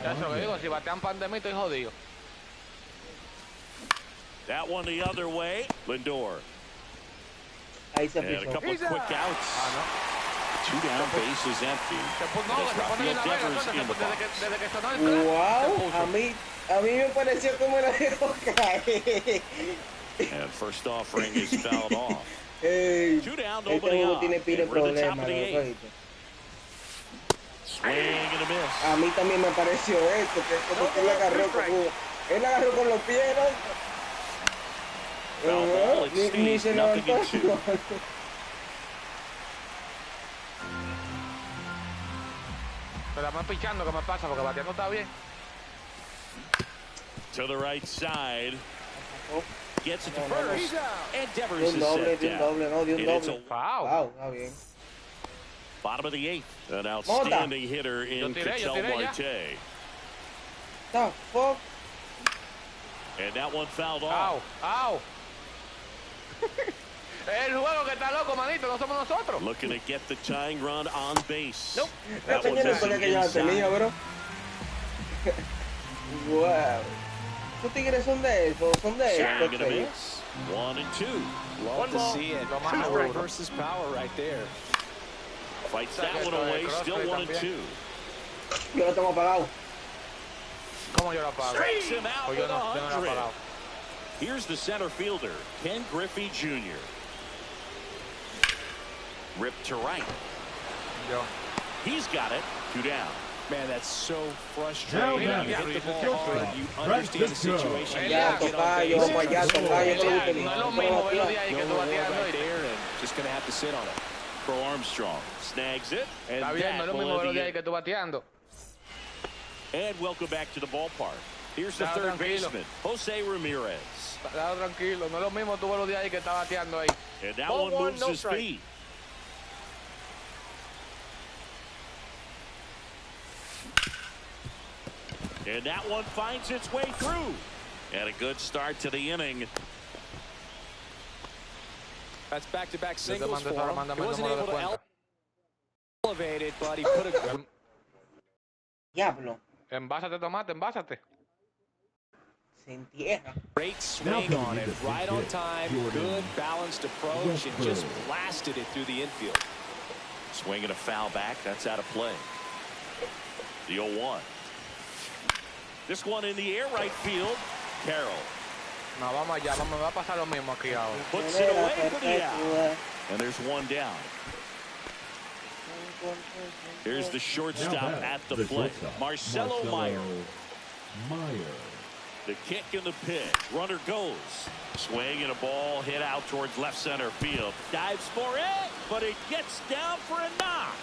Ya eso que digo, si batean pan de mí, estoy jodido. That one the other way, Lindor. Ahí se And a pichó. couple of quick outs. Ah, 2 down, bases empty. no, And it's se pone bien Rafael la vela, Devers entonces, in the box. desde que sonó el flash, se Wow, puso. a mí me pareció como la dejó caer. And first offering is fouled off. Ey, 2 down, este nobody juego on. tiene pile And we're at the top problemas, of the ¿no? 8th. Swing and a miss. A mí también me pareció esto, que como que él agarró con los pies, ¿no? Foul ball, it Ni stays se nothing levantó. in 2. Pero más pichando, ¿qué me pasa? Porque bateando está bien. To the right side. Gets it to No, no, no. first. And De Devers un is doble, set de un down. doble, no, de un And it's doble. a Foul. Wow, está bien. bottom of the 8th. An outstanding hitter in Yo Ketel tiré ya. Marte. The fuck? And that one fouled Au, off. au. El juego que está loco, manito, no somos nosotros. Looking to get the tying run on base. Nope. That Esta one señora missing porque que yo la tenía, inside. bro. Wow. ¿Estos tigres son de eso? ¿Son de Swing esto? and a miss. 1 and 2. Love to see it. Lo más Power seguro. versus power right there. Fights Saca that one esto de away. crossfit Still 1 and también. 2. Yo lo tengo apagado. ¿Cómo yo lo apago? Strikes him out O yo with no, yo no lo he 100. apagado. Here's the center fielder, Ken Griffey Jr. Ripped to right. Yo. He's got it. 2 down. Man, that's so Now frustrating. You batting, hit the ball shortstop, hard, you understand the Francisco. situation. You Ya, gotta get on tocayo, base. para allá, tocayo. No es lo mismo ver los días ahí No que tú reward bateando. right there, and just gonna have to sit on it. Pro Armstrong snags it. And Está bien, no es that lo mismo will ver los end días the ahí que tú bateando. And welcome back to the ballpark. Here's the Claro, third tranquilo. baseman, Jose Ramirez. Claro, tranquilo, no es lo mismo tú ver los días ahí que está bateando ahí. And that Ball one one, moves no his strike. feet. And that one finds its way through. And a good start to the inning. That's back-to-back Yo te singles mando for eso, him. mándame He el wasn't número able de to cuenta. elevate it, but he put a Diablo. Envásate, tomate, envásate. Se entierra. great swing Now on it, coming in right the on pitch, time, Jordan good balanced approach, and just blasted it through the infield. Swinging a foul back. That's out of play. The 0-1. This one in the air right field. Carroll No, vamos allá, vamos, va a pasar lo mismo aquí ahora. puts it away for the out. Perpetua. And there's one down. Here's the Now shortstop batting, at the the plate. shortstop, Marcelo Meyer. Meyer. The kick and the pitch. Runner goes. Swing and a ball hit out towards left center field. Dives for it, but it gets down for a knock.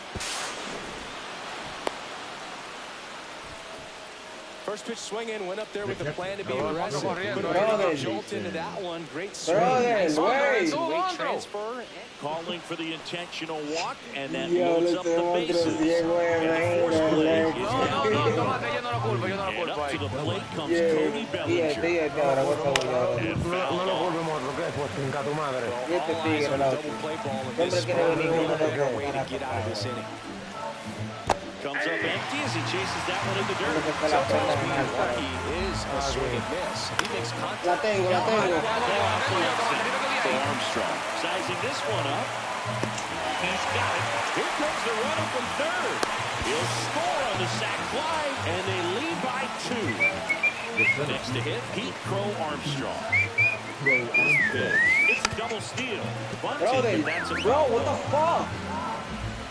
First pitch swing in, went up there with the plan to be aggressive. Brother, Jolt into that one. Great swing. brother, Nice güey. transfer. Calling for the intentional walk, and that Diablo, loads up ese the monstruo bases. ciego es And the force play is No, down no, here. toma, que yo no lo culpo, yo no lo And culpo up to ahí. the plate comes Yeah, Cody Bellinger. fíjate ahora, por favor, ahora. And fouled off. Y este tigre, la otra. Siempre quiere venir uno de Way to get out of this inning. Comes up empty as he chases that one in the dirt. Sometimes being lucky is a swing and miss. He makes contact. La tengo, la tengo. To Armstrong. Sizing this one up. He's got it. Here comes the runner from third. He'll score on the sac fly, and they lead by 2. Next to hit, Pete Crow Armstrong. It's a double steal. Bunting, and that's a Bro, what the fuck?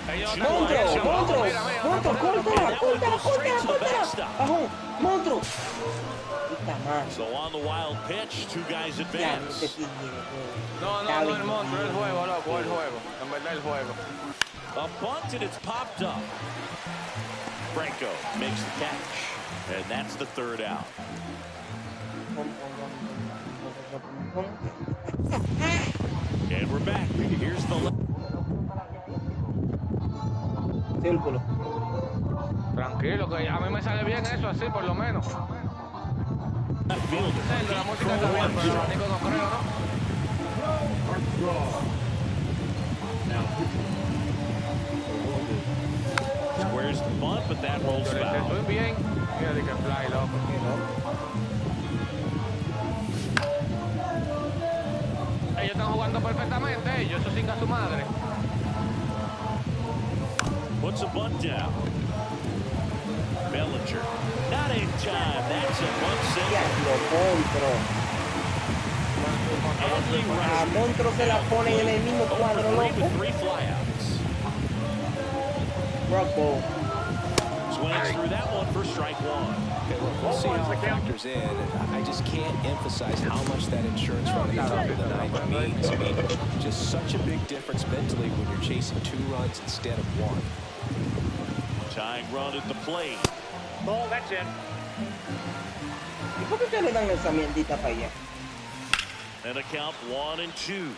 Monstruo, córtala. Ajú, monstruo. Puta madre. So on the wild pitch, 2 guys advance. No, el monstruo, el juego, loco, el juego. En verdad, el juego. A bunt, and it's popped up. Franco makes the catch, and that's the 3rd out. And we're back. Here's the Círculo. Tranquilo, que a mí me sale bien eso así, por lo menos. left fielder. El de la música está bien, pero el abanico no creo, ¿no? Squares the bunt, but that rolls foul. Estoy bien. Mira, de que fly, loco. Ellos están jugando perfectamente, ellos, eso sin a su madre. Puts a bunt down. Bellinger. Not in time. That's a bunt single. A Monstruo se la pone en el mismo cuadro, loco. 3 flyouts. Rock ball. Swings through that one for strike 1. Okay, look, we'll see how it factors in. I just can't emphasize how much that insurance run at the top of the ninth means. I mean, just such a big difference mentally when you're chasing 2 runs instead of 1. Tying run at the plate. Oh, that's it. ¿Y por qué ustedes le dan esa mierdita para allá? And a count 1 and 2.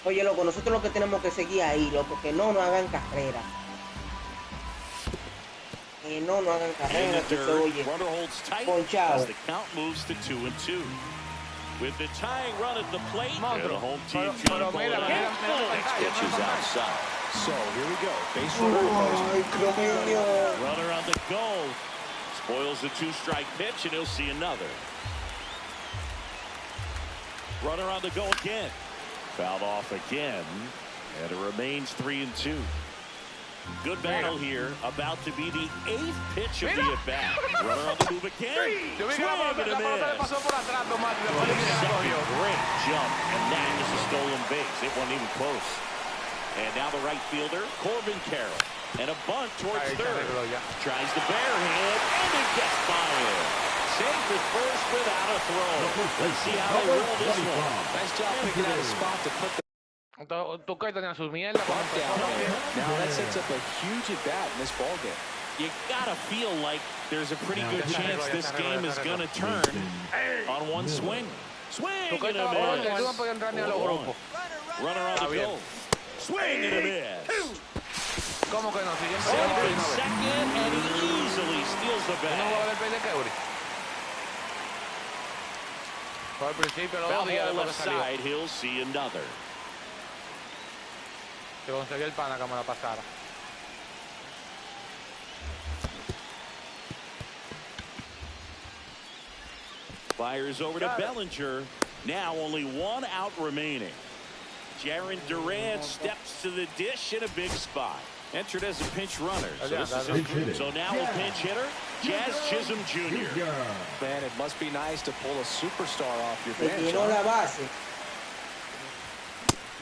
Oye, loco, nosotros lo que tenemos que seguir ahí, loco, que no nos hagan carrera. Que no nos hagan In carrera, the que se dirt, oye. runner holds tight Ponchado. as the count moves to 2 and 2. With the tying run at the plate, and the home team trying to pull it out. Next pitch is outside. So here we go. Base runner. Runner on the go. Spoils the 2-strike pitch, and he'll see another. Runner on the go again. Fouled off again, and it remains 3 and 2. Good battle here. About to be the 8th pitch of the at-bat. Runner on the move again. Swing and a miss. Second great jump, and that is a stolen base. It wasn't even close. And now the right fielder, Corbin Carroll. And a bunt towards third. Tries the bare hand, and it gets by him. Safe at first without a throw. Let's see how they roll this one. Nice job picking out a spot to put the Tú que tenías su mierda. bunt down there. Now that sets up a huge at-bat in this ballgame. You gotta feel like there's a pretty good chance this game is gonna turn on one swing. Swing and a miss. Runner on the go. Swing and a miss. ¿Cómo que no? Over second, and he easily steals the bag. Al principio los Foul dos días ball después left que salió. side, he'll see another. Que conseguí el pana que me la pasara. Fires over to Bellinger. Now only 1 out remaining. Jaron Durant steps to the dish in a big spot. Entered as a pinch runner. So now a pinch hitter, Jazz Chisholm Jr. Man, it must be nice to pull a superstar off your Se bench. llenó la base.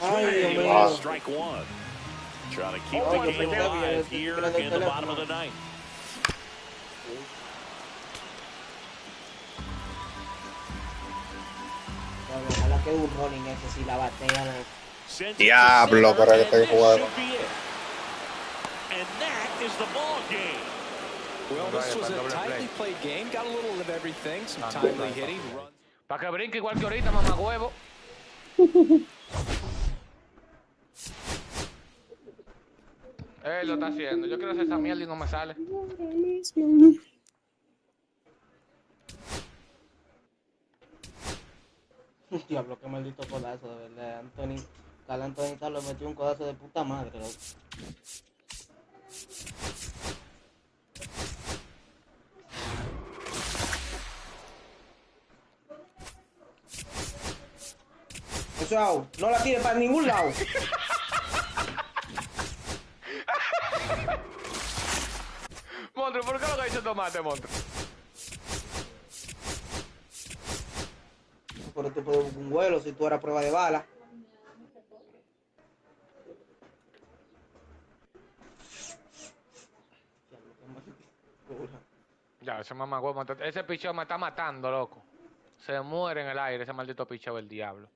Ay, Dios Swing, mío. strike 1. Trying to keep the game alive here in the bottom of the ninth. Ojalá que un rolling ese si la batean. Diablo, pero que estoy jugando. And that is the ball game. Well, this was a tightly played game. Got a little of everything. Some timely hitting. Para que brinque igual que ahorita, mamá huevo. Él lo está haciendo. Yo quiero hacer esa mierda y no me sale. Diablo, qué maldito codazo, de verdad. Anthony Carlos metió un codazo de puta madre, loco. Eso es out. No la tire para ningún lado. Monstruo, ¿por qué lo que dice tomate, monstruo? Pero tú puedes buscar un vuelo si tú eras prueba de bala. Ya, ese mamá huevo, ese picheo me está matando, loco. Se muere en el aire ese maldito picheo del diablo.